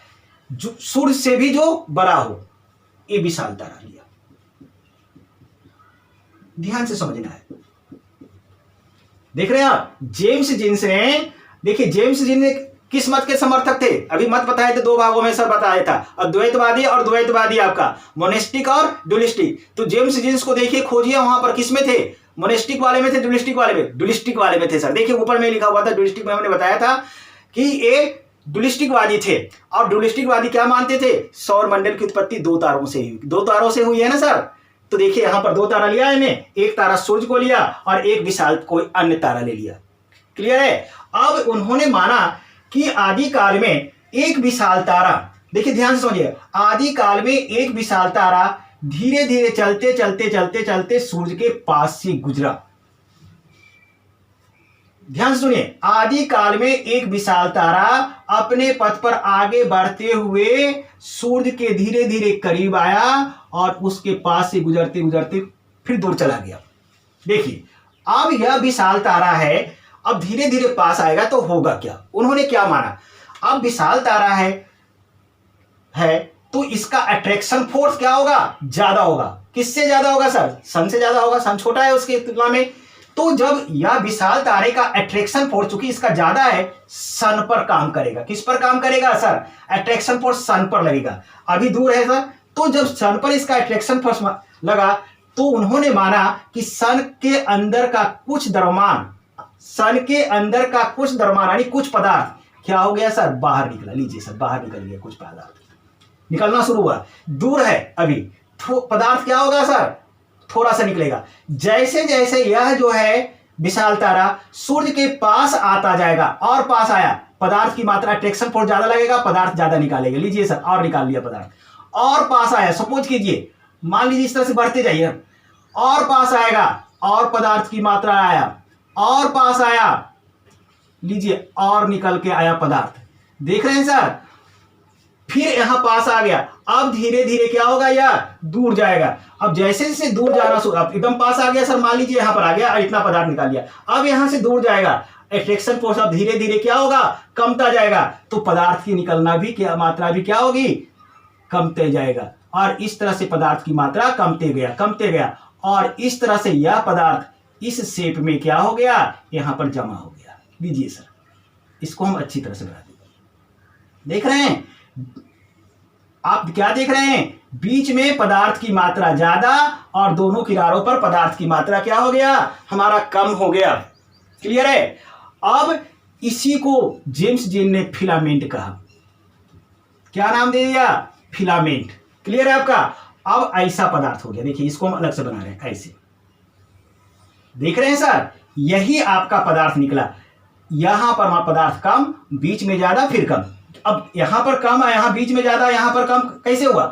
जो सूरज से भी जो बड़ा हो, ये विशाल तारा लिया। ध्यान से समझना है। देख रहे हैं आप, जेम्स जीन्स ने, देखिए जेम्स जीन्स किस मत के समर्थक थे? अभी मत बताए थे 2 भागों में सर बताया था, अद्वैतवादी और द्वैतवादी, आपका मोनेस्टिक और डुलिस्टिक। तो जेम्स जीन्स को देखिए, खोजिए वहां पर किस में थे? मोनेस्टिक वाले में थे, डुलिस्टिक वाले में? डुलिस्टिक वाले में थे सर। देखिए ऊपर में लिखा हुआ था डुलिस्टिक में, हमने बताया था कि ये डुलिस्टिकवादी थे। और डुलिस्टिकवादी क्या मानते थे? सौर मंडल की उत्पत्ति 2 तारों से हुई, 2 तारों से हुई है ना सर। तो देखिए यहां पर 2 तारा लिया है, इन्हें एक तारा सूरज को लिया और एक विशाल कोई अन्य तारा ले लिया, क्लियर है। अब उन्होंने माना कि आदि काल में एक विशाल तारा, देखिए ध्यान से समझिए, आदि काल में एक विशाल तारा धीरे धीरे चलते चलते चलते चलते सूरज के पास से गुजरा। ध्यान सुनिए, आदि काल में एक विशाल तारा अपने पथ पर आगे बढ़ते हुए सूर्य के धीरे धीरे करीब आया और उसके पास से गुजरते गुजरते फिर दूर चला गया। देखिए अब यह विशाल तारा है, अब धीरे धीरे पास आएगा तो होगा क्या? उन्होंने क्या माना? अब विशाल तारा है तो इसका अट्रैक्शन फोर्स क्या होगा? ज्यादा होगा। किससे ज्यादा होगा सर? सन से ज्यादा होगा, सन छोटा है उसकी तुलना में। तो जब यह विशाल तारे का अट्रैक्शन फोर्स, चूंकि इसका ज्यादा है, सन पर काम करेगा। किस पर काम करेगा सर? अट्रैक्शन फोर्स सन पर लगेगा। अभी दूर है सर, तो जब सन पर इसका अट्रैक्शन फोर्स लगा तो उन्होंने माना कि सन के अंदर का कुछ द्रव्यमान यानी कुछ पदार्थ क्या हो गया सर, बाहर निकला। लीजिए सर, बाहर निकल गया, कुछ पदार्थ निकलना शुरू हुआ, दूर है अभी, पदार्थ क्या होगा सर, थोड़ा सा निकलेगा। जैसे जैसे यह जो है विशाल तारा सूर्य के पास आता जाएगा और पास आया, पदार्थ की मात्रा अट्रैक्शन फोर्स ज्यादा लगेगा, पदार्थ ज्यादा निकालेगा। लीजिए सर, और निकाल लिया पदार्थ, और पास आया, सपोज कीजिए, मान लीजिए इस तरह से बढ़ते जाइए, और पास आएगा, और पदार्थ की मात्रा आया, और पास आया, लीजिए, और निकल के आया पदार्थ। देख रहे हैं सर, फिर यहां पास आ गया, अब धीरे धीरे क्या होगा, यह दूर जाएगा। अब जैसे जैसे दूर जाना शुरू, अब एकदम पास आ गया सर, मान लीजिए यहां पर आ गया, इतना पदार्थ निकाल लिया, अब यहां से दूर जाएगा, अट्रैक्शन फोर्स अब धीरे धीरे क्या होगा, कमता जाएगा, तो पदार्थ की निकलना भी क्या, मात्रा भी क्या होगी, कमते जाएगा। और इस तरह से पदार्थ की मात्रा कमते गया, और इस तरह से यह पदार्थ इस शेप में क्या हो गया, यहां पर जमा हो गया। लीजिए सर, इसको हम अच्छी तरह से बना देंगे। देख रहे हैं आप, क्या देख रहे हैं, बीच में पदार्थ की मात्रा ज्यादा और दोनों किनारों पर पदार्थ की मात्रा क्या हो गया, हमारा कम हो गया। क्लियर है। अब इसी को जेम्स जीन ने फिलामेंट कहा। क्या नाम दे दिया, फिलामेंट। क्लियर है आपका। अब ऐसा पदार्थ हो गया, देखिए इसको हम अलग से बना रहे हैं, ऐसे देख रहे हैं सर, यही आपका पदार्थ निकला। यहां पर पदार्थ कम, बीच में ज्यादा, फिर कम। अब यहां पर कम, यहां बीच में ज्यादा, यहां पर कम, कैसे हुआ,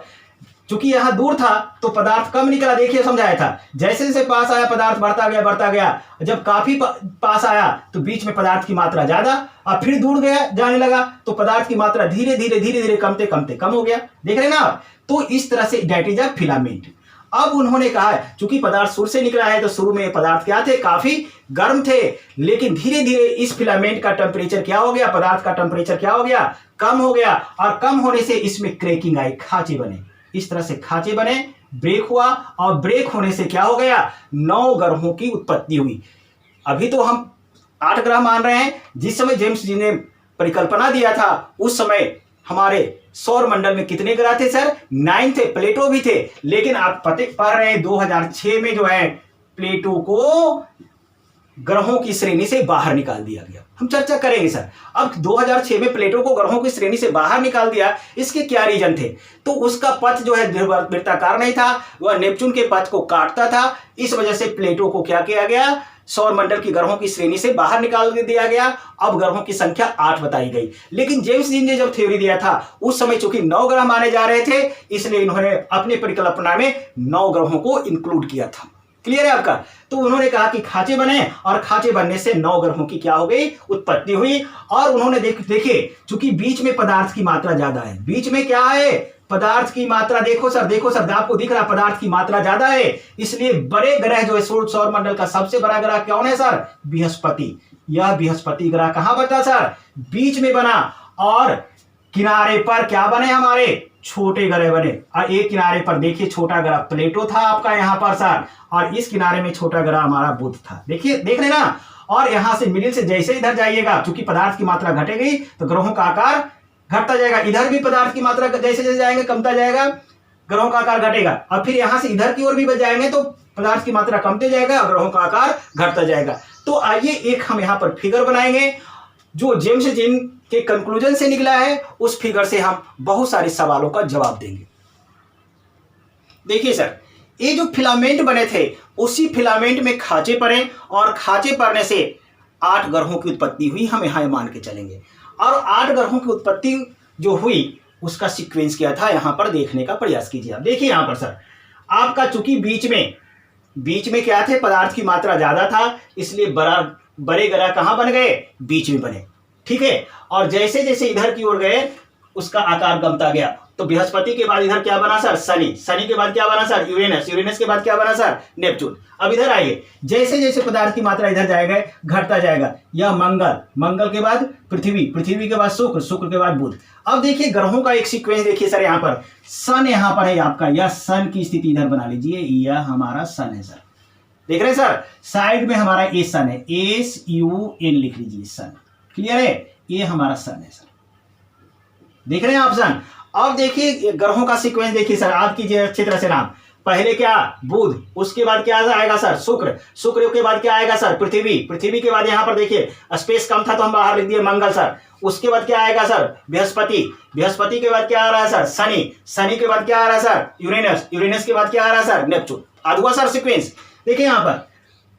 क्योंकि यहां दूर था तो पदार्थ कम निकला। देखिए समझाया था, जैसे जैसे पास आया पदार्थ बढ़ता गया, जब काफी पास आया तो बीच में पदार्थ की मात्रा ज्यादा, और फिर दूर गया जाने लगा तो पदार्थ की मात्रा धीरे धीरे कमते कम हो गया। देख रहे हैं ना आप, तो इस तरह say that is a filament. अब उन्होंने कहा चूंकि पदार्थ सूर्य से निकला है तो शुरू में पदार्थ क्या थे, काफी गर्म थे, लेकिन धीरे धीरे इस फिलामेंट का टेम्परेचर क्या हो गया, पदार्थ का टेम्परेचर क्या हो गया, कम हो गया, और कम होने से इसमें क्रैकिंग आई, खांचे बने। इस तरह से खांचे बने, ब्रेक हुआ, और ब्रेक होने से क्या हो गया, 9 ग्रहों की उत्पत्ति हुई। अभी तो हम 8 ग्रह मान रहे हैं, जिस समय जेम्स जी ने परिकल्पना दिया था उस समय हमारे सौर मंडल में कितने ग्रह थे सर, 9 थे, प्लेटो भी थे। लेकिन आप पढ़ रहे हैं 2006 में जो है प्लेटो को ग्रहों की श्रेणी से बाहर निकाल दिया गया। हम चर्चा करेंगे सर। अब 2006 में प्लेटो को ग्रहों की श्रेणी से बाहर निकाल दिया, इसके क्या रीजन थे, तो उसका पथ जो है वृत्ताकार नहीं था, वह नेपच्यून के पथ को काटता था। इस वजह से प्लेटो को क्या किया गया, सौर मंडल की ग्रहों की श्रेणी से बाहर निकाल दिया गया। अब ग्रहों की संख्या 8 बताई गई। लेकिन जेम्स जी ने जब थ्योरी दिया था उस समय चूंकि 9 ग्रह माने जा रहे थे, इसलिए इन्होंने अपनी परिकल्पना में 9 ग्रहों को इंक्लूड किया था। क्लियर है आपका। तो उन्होंने कहा कि खांचे बने, और खांचे बनने से 9 ग्रहों की क्या हो गई, उत्पत्ति हुई। और उन्होंने देखिए चूंकि बीच में पदार्थ की मात्रा ज्यादा है, बीच में क्या है, पदार्थ की मात्रा, देखो सर आपको दिख रहा, पदार्थ की मात्रा ज्यादा है, इसलिए बड़े ग्रह जो है सौर मंडल का सबसे बड़ा ग्रह कौन है सर, बृहस्पति। यह बृहस्पति ग्रह कहां बना सर, बीच में बना, और किनारे पर क्या बने, हमारे छोटे ग्रह बने। और एक किनारे पर देखिए छोटा ग्रह प्लेटो था आपका यहां पर सर, और इस किनारे में छोटा ग्रह हमारा बुध था। देखिए, देख रहे ना। और यहां से मिडिल से जैसे इधर जाइएगा, चूंकि पदार्थ की मात्रा घटेगी तो ग्रहों का आकार घटता जाएगा। इधर भी पदार्थ की मात्रा जैसे जैसे जाएंगे कमता जाएगा, ग्रहों का आकार घटेगा। और फिर यहां से इधर की ओर भी जाएंगे तो पदार्थ की मात्रा कमते जाएगा और ग्रहों का आकार घटता जाएगा। तो आइए एक हम यहां पर फिगर बनाएंगे जो जेम्स जीन के कंक्लूजन से निकला है। उस फिगर से हम बहुत सारे सवालों का जवाब देंगे। देखिए सर, ये जो फिलामेंट बने थे उसी फिलामेंट में खांचे पड़े, और खांचे पड़ने से 8 ग्रहों की उत्पत्ति हुई। हम यहां मान के चलेंगे, और 8 ग्रहों की उत्पत्ति जो हुई उसका सीक्वेंस क्या था, यहां पर देखने का प्रयास कीजिए। आप देखिए यहां पर सर, आपका चूंकि बीच में क्या थे, पदार्थ की मात्रा ज्यादा था, इसलिए बड़े ग्रह कहां बन गए, बीच में बने। ठीक है। और जैसे जैसे इधर की ओर गए उसका आकार कमता गया। तो बृहस्पति के बाद इधर क्या बना सर, शनि के बाद क्या बना सर, यूरेनस के बाद क्या बना सर, नेपच्यून। अब इधर आइए, जैसे जैसे पदार्थ की मात्रा इधर जाएगा घटता जाएगा। यह मंगल के बाद पृथ्वी के बाद शुक्र के बाद बुध। अब देखिए ग्रहों का एक सीक्वेंस देखिए सर, यहाँ पर सन यहाँ पर है आपका, यह सन की स्थिति इधर बना लीजिए, यह हमारा सन है सर। देख रहे हैं सर, साइड में हमारा ये सन है, SUN लिख लीजिए, सन। क्लियर है, ये हमारा सन है सर। देख रहे हैं आप सन। अब देखिए ग्रहों का सीक्वेंस देखिए सर, आप कीजिए अच्छी तरह से नाम। पहले क्या बुध, उसके बाद क्या आएगा सर शुक्र, शुक्र के बाद क्या आएगा सर पृथ्वी, पृथ्वी के बाद यहाँ पर देखिए स्पेस कम था तो हम बाहर लिख दिए मंगल सर। उसके बाद क्या आएगा सर बृहस्पति, बृहस्पति के बाद क्या आ रहा है सर शनि, शनि के बाद क्या आ रहा है सर यूरेनस, यूरेनस के बाद क्या आ रहा है सर नेपच्यून। आज हुआ सर सीक्वेंस। देखिए यहाँ पर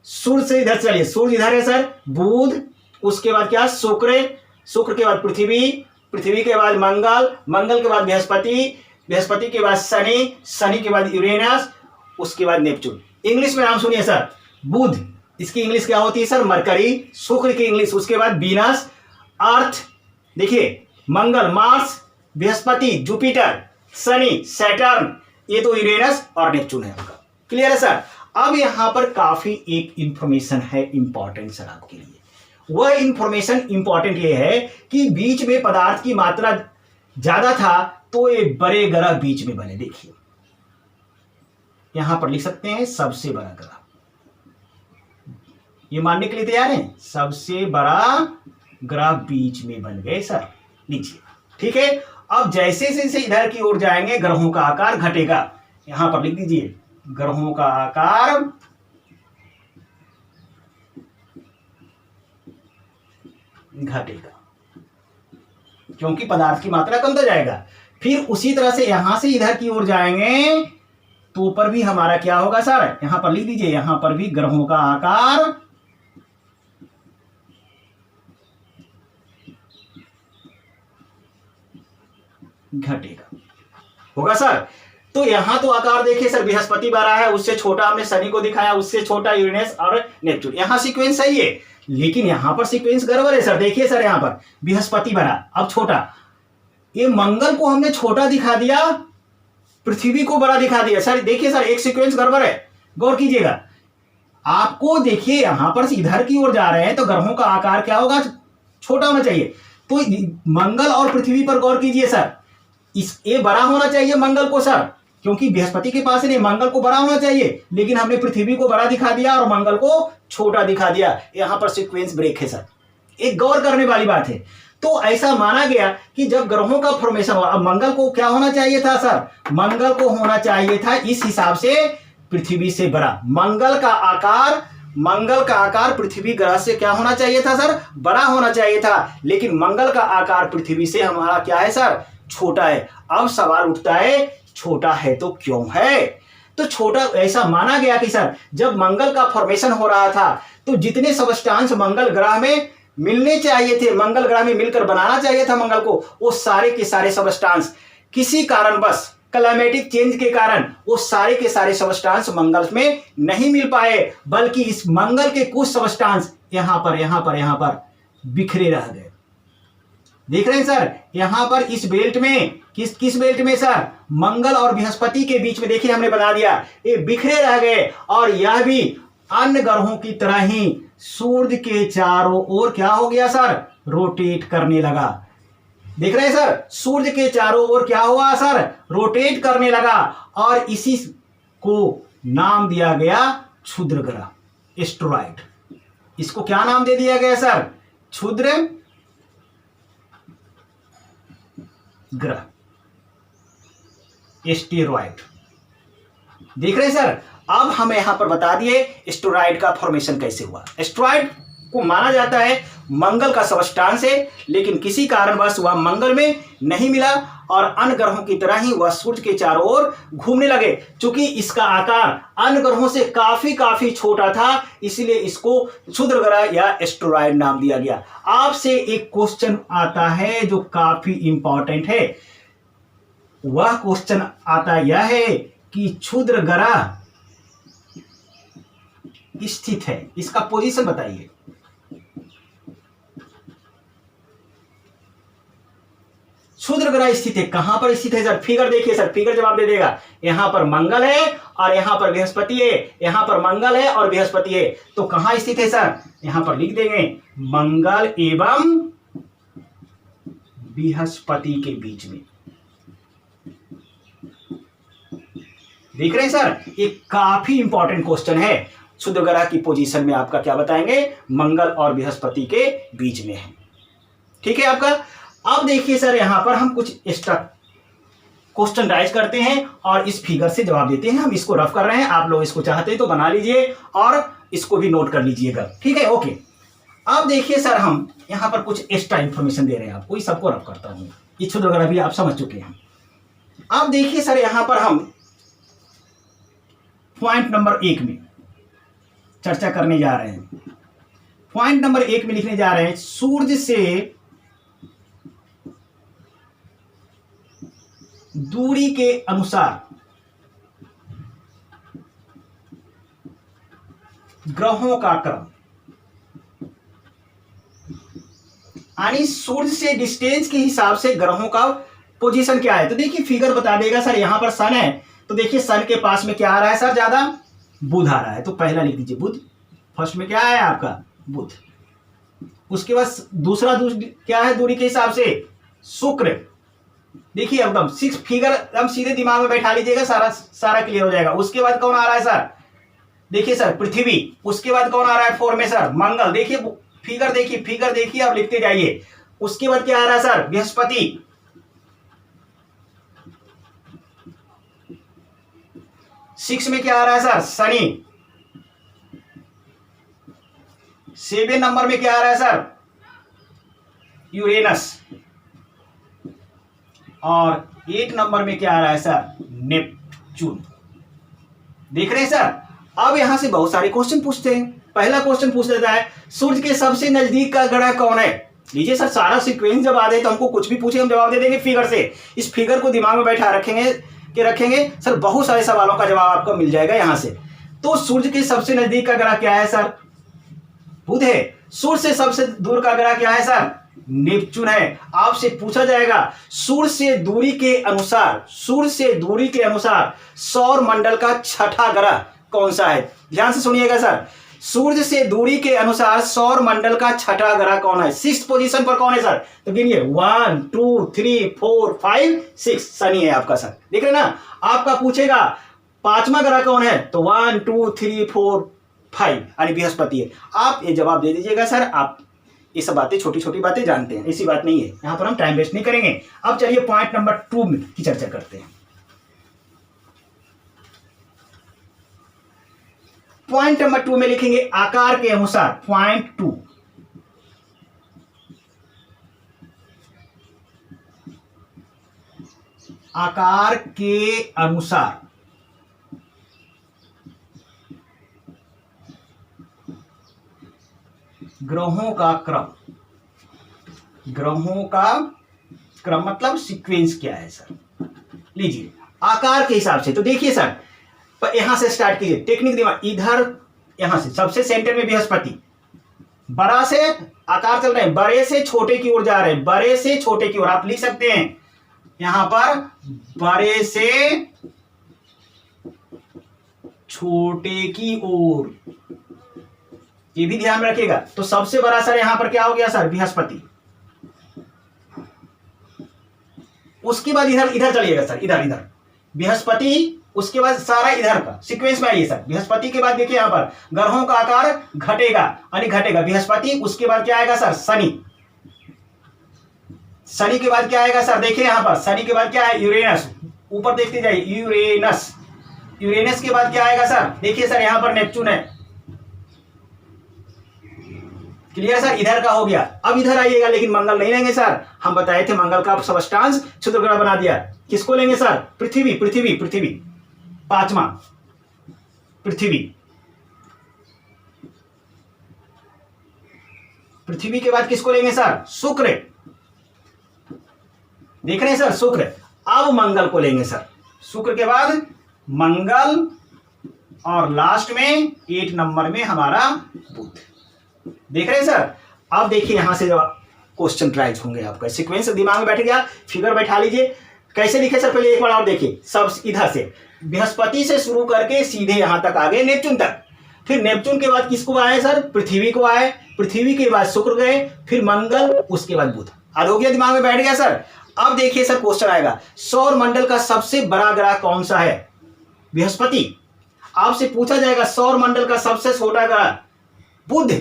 सूर्य से इधर चलिए, सूर्य इधर है सर बुध, उसके बाद क्या शुक्र, शुक्र के बाद पृथ्वी, पृथ्वी के बाद मंगल, मंगल के बाद बृहस्पति, बृहस्पति के बाद शनि, शनि के बाद यूरेनस, उसके बाद नेपच्यून। इंग्लिश में नाम सुनिए सर बुध, इसकी इंग्लिश क्या होती है सर मरकरी, शुक्र की इंग्लिश उसके बाद वीनस, अर्थ, देखिए Mangal Mars, Brihaspati Jupiter, Shani Saturn, ये तो यूरेनस और नेपच्यून है आपका। क्लियर है सर। अब यहां पर काफी एक इंफॉर्मेशन है इंपॉर्टेंट सर आपके लिए। वह इंफॉर्मेशन इंपॉर्टेंट ये है कि बीच में पदार्थ की मात्रा ज्यादा था तो ये बड़े ग्रह बीच में बने। देखिए यहां पर लिख सकते हैं सबसे बड़ा ग्रह, ये मानने के लिए तैयार हैं सबसे बड़ा ग्रह बीच में बन गए सर। लीजिए ठीक है। अब जैसे जैसे इधर की ओर जाएंगे ग्रहों का आकार घटेगा, यहां पर लिख दीजिए ग्रहों का आकार घटेगा क्योंकि पदार्थ की मात्रा कम हो जाएगा। फिर उसी तरह से यहां से इधर की ओर जाएंगे तो ऊपर भी हमारा क्या होगा सर, यहां पर लिख दीजिए यहां पर भी ग्रहों का आकार घटेगा होगा सर। तो यहां तो आकार देखिए सर बृहस्पति बड़ा है, उससे छोटा हमने शनि को दिखाया, उससे छोटा यूरेनस और नेपच्यून। यहां सीक्वेंस सही है लेकिन यहां पर सीक्वेंस गड़बड़ है सर। देखिए सर यहां पर बृहस्पति बड़ा अब छोटा, ये मंगल को हमने छोटा दिखा दिया, पृथ्वी को बड़ा दिखा दिया सर। देखिए सर एक सीक्वेंस गड़बड़ है, गौर कीजिएगा। आपको देखिए यहां पर इधर की ओर जा रहे हैं तो ग्रहों का आकार क्या होगा छोटा होना चाहिए। तो मंगल और पृथ्वी पर गौर कीजिए सर, इस ये बड़ा होना चाहिए मंगल को सर, क्योंकि बृहस्पति के पास नहीं, मंगल को बड़ा होना चाहिए लेकिन हमने पृथ्वी को बड़ा दिखा दिया और मंगल को छोटा दिखा दिया। यहां पर सीक्वेंस ब्रेक है सर, एक गौर करने वाली बात है। तो ऐसा माना गया कि जब ग्रहों का फॉर्मेशन हुआ, अब मंगल को क्या होना चाहिए था सर, मंगल को होना चाहिए था इस हिसाब से पृथ्वी से बड़ा। मंगल का आकार पृथ्वी ग्रह से क्या होना चाहिए था सर, बड़ा होना चाहिए था, लेकिन मंगल का आकार पृथ्वी से हमारा क्या है सर, छोटा है। अब सवाल उठता है छोटा है तो क्यों है। तो छोटा ऐसा माना गया कि सर जब मंगल का फॉर्मेशन हो रहा था तो जितने सब्सटेंस मंगल ग्रह में मिलने चाहिए थे, मंगल ग्रह में मिलकर बनाना चाहिए था मंगल को, वो सारे के सारे सब्सटेंस किसी कारणवश क्लाइमेटिक चेंज के कारण वो सारे के सारे सब्सटेंस मंगल में नहीं मिल पाए, बल्कि इस मंगल के कुछ सब्सटेंस यहां पर बिखरे रह गए। देख रहे हैं सर यहां पर इस बेल्ट में, किस बेल्ट में सर, मंगल और बृहस्पति के बीच में देखिए हमने बना दिया, ये बिखरे रह गए। और यह भी अन्य ग्रहों की तरह ही सूर्य के चारों ओर क्या हो गया सर, रोटेट करने लगा। देख रहे हैं सर सूर्य के चारों ओर क्या हुआ सर, रोटेट करने लगा और इसी को नाम दिया गया क्षुद्र ग्रह, एस्टेरॉयड। इसको क्या नाम दे दिया गया सर, क्षुद्र ग्रह, एस्टेरॉयड। देख रहे हैं सर। अब हमें यहां पर बता दिए एस्टेरॉयड का फॉर्मेशन कैसे हुआ। एस्टेरॉयड को माना जाता है मंगल का सब्सटेंस है, लेकिन किसी कारणवश वह मंगल में नहीं मिला और अन्य ग्रहों की तरह ही वह सूर्य के चारों ओर घूमने लगे। चूंकि इसका आकार अन्य ग्रहों से काफी छोटा था, इसलिए इसको क्षुद्र ग्रह या एस्टेरॉयड नाम दिया गया। आपसे एक क्वेश्चन आता है जो काफी इंपॉर्टेंट है। वह क्वेश्चन आता यह है कि क्षुद्र ग्रह स्थित है, इसका पोजीशन बताइए। क्षुद्र ग्रह स्थित है, कहां पर स्थित है सर, फिगर देखिए सर, फिगर जवाब दे देगा। यहां पर मंगल है और यहां पर बृहस्पति है, यहां पर मंगल है और बृहस्पति है, तो कहां स्थित है सर, यहां पर लिख देंगे मंगल एवं बृहस्पति के बीच में। देख रहे हैं सर, ये काफी इंपॉर्टेंट क्वेश्चन है। क्षुद्र ग्रह की पोजीशन में आपका क्या बताएंगे, मंगल और बृहस्पति के बीच में है। ठीक है आपका। अब देखिए सर यहां पर हम कुछ क्वेश्चन राइज करते हैं और इस फिगर से जवाब देते हैं। हम इसको रफ कर रहे हैं, आप लोग इसको चाहते हैं तो बना लीजिए और इसको भी नोट कर लीजिएगा, ठीक है। ओके, अब देखिए सर, हम यहाँ पर कुछ एक्स्ट्रा इन्फॉर्मेशन दे रहे हैं आपको, इस सबको रफ करता हूँ। ये सूत्र वगैरह भी आप समझ चुके हैं। अब देखिए सर, यहाँ पर हम पॉइंट नंबर 1 में चर्चा करने जा रहे हैं। पॉइंट नंबर 1 में लिखने जा रहे हैं, सूर्य से दूरी के अनुसार ग्रहों का क्रम, यानी सूर्य से डिस्टेंस के हिसाब से ग्रहों का पोजीशन क्या है। तो देखिए फिगर बता देगा सर, यहां पर सन है तो देखिए सन के पास में क्या आ रहा है सर, ज्यादा बुध आ रहा है, तो पहला लिख दीजिए बुध। फर्स्ट में क्या है आपका, बुध। उसके बाद दूसरा क्या है दूरी के हिसाब से, शुक्र। देखिए एकदम 6 फिगर एकदम सीधे दिमाग में बैठा लीजिएगा, सारा क्लियर हो जाएगा। उसके बाद कौन आ रहा है सर, देखिए सर पृथ्वी। उसके बाद कौन आ रहा है 4 में सर, मंगल। देखिए फिगर देखिए आप लिखते जाइए। उसके बाद क्या आ रहा है सर, बृहस्पति। सिक्स में क्या आ रहा है सर, शनि। 7 नंबर में क्या आ रहा है सर, यूरेनस। और 8 नंबर में क्या आ रहा है सर, नेपच्यून। देख रहे हैं सर। अब यहां से बहुत सारे क्वेश्चन पूछते हैं। पहला क्वेश्चन पूछ लेता है, सूर्य के सबसे नजदीक का ग्रह कौन है। लीजिए सर, सारा सीक्वेंस जब आ जाए तो हमको कुछ भी पूछे हम जवाब दे देंगे फिगर से। इस फिगर को दिमाग में बैठा रखेंगे सर, बहुत सारे सवालों का जवाब आपको मिल जाएगा यहां से। तो सूर्य के सबसे नजदीक का ग्रह क्या है सर, बुध है। सूर्य से सबसे दूर का ग्रह क्या है सर, नेपच्यून है। आपसे पूछा जाएगा सूर्य से दूरी के अनुसार सौर मंडल का छठा ग्रह कौन सा है। ध्यान से सुनिएगा सर, सूर्य से दूरी के अनुसार सौर मंडल का छठा ग्रह कौन है, 6th पोजीशन पर कौन है सर। तो गिनिए 1 2 3 4 5 6, शनि है आपका सर। देख रहे ना, आपका पूछेगा 5वां ग्रह कौन है, तो 1 2 3 4 5 यानी बृहस्पति है। आप ये जवाब दे दीजिएगा सर। आप ये सब बातें छोटी छोटी बातें जानते हैं, ऐसी बात नहीं है, यहां पर हम टाइम वेस्ट नहीं करेंगे। अब चलिए पॉइंट नंबर 2 की चर्चा करते हैं। पॉइंट नंबर 2 में लिखेंगे आकार के अनुसार। पॉइंट 2, आकार के अनुसार ग्रहों का क्रम मतलब सीक्वेंस क्या है सर। लीजिए आकार के हिसाब से, तो देखिए सर यहां से स्टार्ट कीजिए, टेक्निक दिमाग इधर, यहां से सबसे सेंटर में बृहस्पति, बड़ा से आकार चल रहे हैं, बड़े से छोटे की ओर जा रहे हैं, बड़े से छोटे की ओर। आप लिख सकते हैं यहां पर बड़े से छोटे की ओर, ये भी ध्यान रखिएगा। तो सबसे बड़ा सर यहां पर क्या हो गया सर, बृहस्पति। उसके बाद इधर चलिएगा सर, इधर बृहस्पति। उसके बाद सारा इधर का सीक्वेंस में आइए सर। बृहस्पति के बाद देखिए यहां पर ग्रहों का आकार घटेगा बृहस्पति। उसके बाद क्या आएगा सर, शनि के बाद क्या आएगा सर, देखिए यहां पर शनि के बाद क्या है, यूरेनस। ऊपर देखते जाइए, यूरेनस के बाद क्या आएगा सर, देखिए सर यहां पर नेपच्यून है। क्लियर सर, इधर का हो गया। अब इधर आइएगा, लेकिन मंगल नहीं लेंगे सर, हम बताए थे मंगल का सबस्टांस क्षुद्र ग्रह बना दिया। किसको लेंगे सर, पृथ्वी। 5वां पृथ्वी के बाद किसको लेंगे सर, शुक्र। देख रहे हैं सर, शुक्र। अब मंगल को लेंगे सर, शुक्र के बाद मंगल, और लास्ट में 8 नंबर में हमारा बुध। देख रहे हैं सर। अब देखिए यहां से क्वेश्चन राइज होंगे आपका, सीक्वेंस दिमाग में बैठ गया, फिगर बैठा लीजिए। कैसे लिखे सर, पहले एक बार और देखिए। सब इधर से बृहस्पति से शुरू करके सीधे यहां तक आ गए नेपच्यून तक। फिर नेपच्यून के बाद किसको आए सर, पृथ्वी को आए। पृथ्वी के बाद शुक्र गए, फिर मंगल, उसके बाद बुध। आरोग्य दिमाग में बैठ गया सर। अब देखिए सर क्वेश्चन आएगा, सौर मंडल का सबसे बड़ा ग्रह कौन सा है, बृहस्पति। आपसे पूछा जाएगा सौर मंडल का सबसे छोटा ग्रह बुध।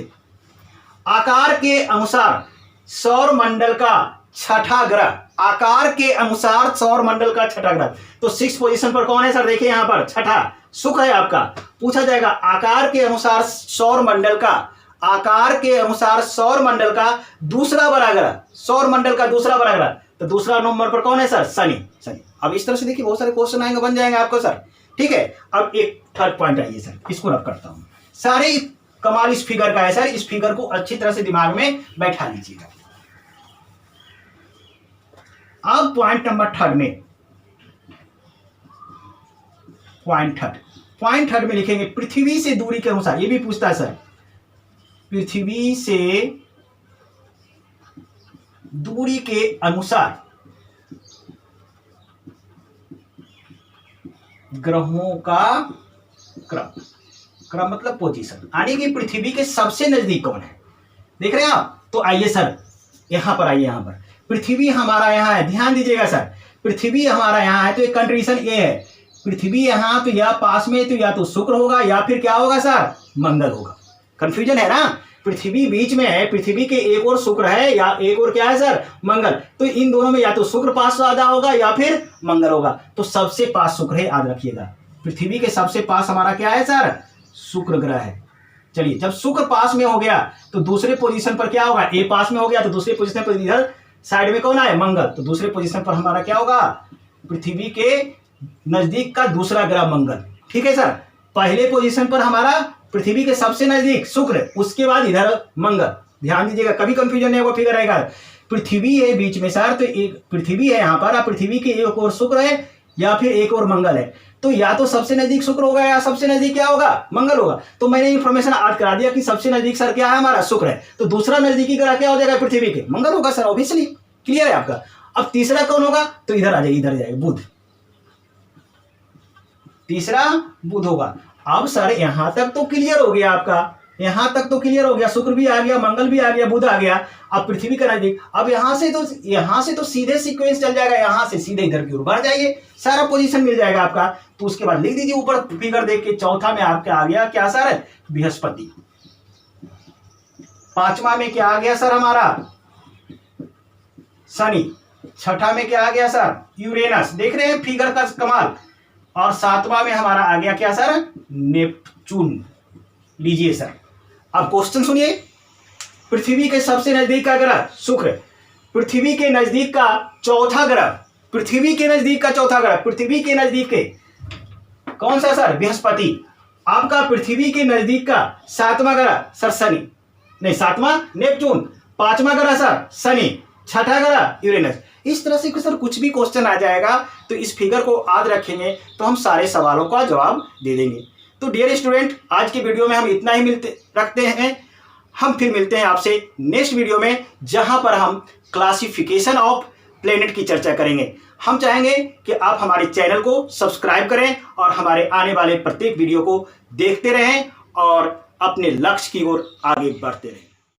आकार के अनुसार सौर मंडल का छठा ग्रह, आकार के अनुसार सौर मंडल का छठा ग्रह। तो 6 पोजीशन पर कौन है सर? देखिए यहां पर छठा शुक्र है आपका। पूछा जाएगा आकार के अनुसार सौर मंडल का, आकार के अनुसार सौर मंडल का दूसरा बड़ा ग्रह, सौर मंडल का दूसरा बड़ा ग्रह, तो दूसरा नंबर पर कौन है सर? शनि। शनि। अब इस तरह से देखिए बहुत सारे क्वेश्चन आएंगे, बन जाएंगे आपको सर। ठीक है, अब एक थर्ड पॉइंट आइए सर, इसको रब करता हूं। सारे कमाल इस फिगर का है सर, इस फिगर को अच्छी तरह से दिमाग में बैठा लीजिएगा। अब पॉइंट नंबर थर्ड में, पॉइंट थर्ड में लिखेंगे पृथ्वी से दूरी के अनुसार। ये भी पूछता है सर, पृथ्वी से दूरी के अनुसार ग्रहों का क्रम, क्रम मतलब पोजीशन, यानी कि पृथ्वी के सबसे नजदीक कौन है। देख रहे हैं आप? तो आइए सर यहां पर आइए, यहां पर पृथ्वी हमारा यहां है, ध्यान दीजिएगा सर, पृथ्वी हमारा यहां है, तो एक कंडीशन ये है, पृथ्वी यहां तो या पास में तो या तो शुक्र होगा या फिर क्या होगा सर? मंगल होगा। कंफ्यूजन है ना? पृथ्वी बीच में है, पृथ्वी के एक और शुक्र है या एक और क्या है सर? मंगल। तो इन दोनों में या तो शुक्र पास ज्यादा होगा या फिर मंगल होगा। तो सबसे पास शुक्र है, याद रखिएगा। पृथ्वी के सबसे पास हमारा क्या है सर? शुक्र ग्रह है। चलिए, जब शुक्र पास में हो गया तो दूसरे पोजीशन पर क्या होगा? ए पास में हो गया तो दूसरे पोजीशन पर इधर साइड में कौन है? मंगल। तो दूसरे पोजीशन पर हमारा क्या होगा? पृथ्वी के नजदीक का दूसरा ग्रह मंगल। ठीक है सर, पहले पोजीशन पर हमारा पृथ्वी के सबसे नजदीक शुक्र, उसके बाद इधर मंगल। ध्यान दीजिएगा, कभी कंफ्यूजन नहीं होगा, फिगर रहेगा। पृथ्वी है बीच में सर, तो एक पृथ्वी है यहाँ पर, पृथ्वी के एक और शुक्र है या फिर एक और मंगल है। तो या तो सबसे नजदीक शुक्र होगा या सबसे नजदीक क्या होगा? मंगल होगा। तो मैंने इंफॉर्मेशन ऐड करा दिया कि सबसे नजदीक सर क्या है? हमारा शुक्र है। तो दूसरा नजदीकी ग्रह क्या हो जाएगा पृथ्वी के? मंगल होगा सर, ऑब्वियसली। क्लियर है आपका? अब तीसरा कौन होगा? तो इधर आ जाइए, इधर जाइए, बुध। तीसरा बुध होगा। अब सर यहां तक तो क्लियर हो गया आपका, यहां तक तो क्लियर हो गया, शुक्र भी आ गया, मंगल भी आ गया, बुध आ गया। अब पृथ्वी का नजदीक, अब यहां से तो सीधे सीक्वेंस चल जाएगा, यहां से सीधे इधर की ओर बढ़ जाइए, सारा पोजीशन मिल जाएगा आपका। तो उसके बाद लिख दीजिए ऊपर फिगर देख के, चौथा में आपका आ गया क्या सर? बृहस्पति। पांचवा में क्या आ गया सर हमारा? शनि। छठा में क्या आ गया सर? यूरेनस। देख रहे हैं फिगर का कमाल। और सातवां में हमारा आ गया क्या सर? नेपचून। लीजिए सर, अब क्वेश्चन सुनिए। पृथ्वी के सबसे नजदीक का ग्रह शुक्र, पृथ्वी के नजदीक का चौथा ग्रह, पृथ्वी के नजदीक का चौथा ग्रह, पृथ्वी के नजदीक के कौन सा सर? बृहस्पति। आपका पृथ्वी के नजदीक का सातवां ग्रह सर शनि, नहीं सातवां नेपचून, पांचवा ग्रह सर शनि, छठा ग्रह यूरेनस। इस तरह से सर कुछ भी क्वेश्चन आ जाएगा तो इस फिगर को याद रखेंगे तो हम सारे सवालों का जवाब दे देंगे। तो डियर स्टूडेंट, आज की वीडियो में हम इतना ही रखते हैं। हम फिर मिलते हैं आपसे नेक्स्ट वीडियो में, जहां पर हम क्लासिफिकेशन ऑफ प्लेनेट की चर्चा करेंगे। हम चाहेंगे कि आप हमारे चैनल को सब्सक्राइब करें और हमारे आने वाले प्रत्येक वीडियो को देखते रहें और अपने लक्ष्य की ओर आगे बढ़ते रहें।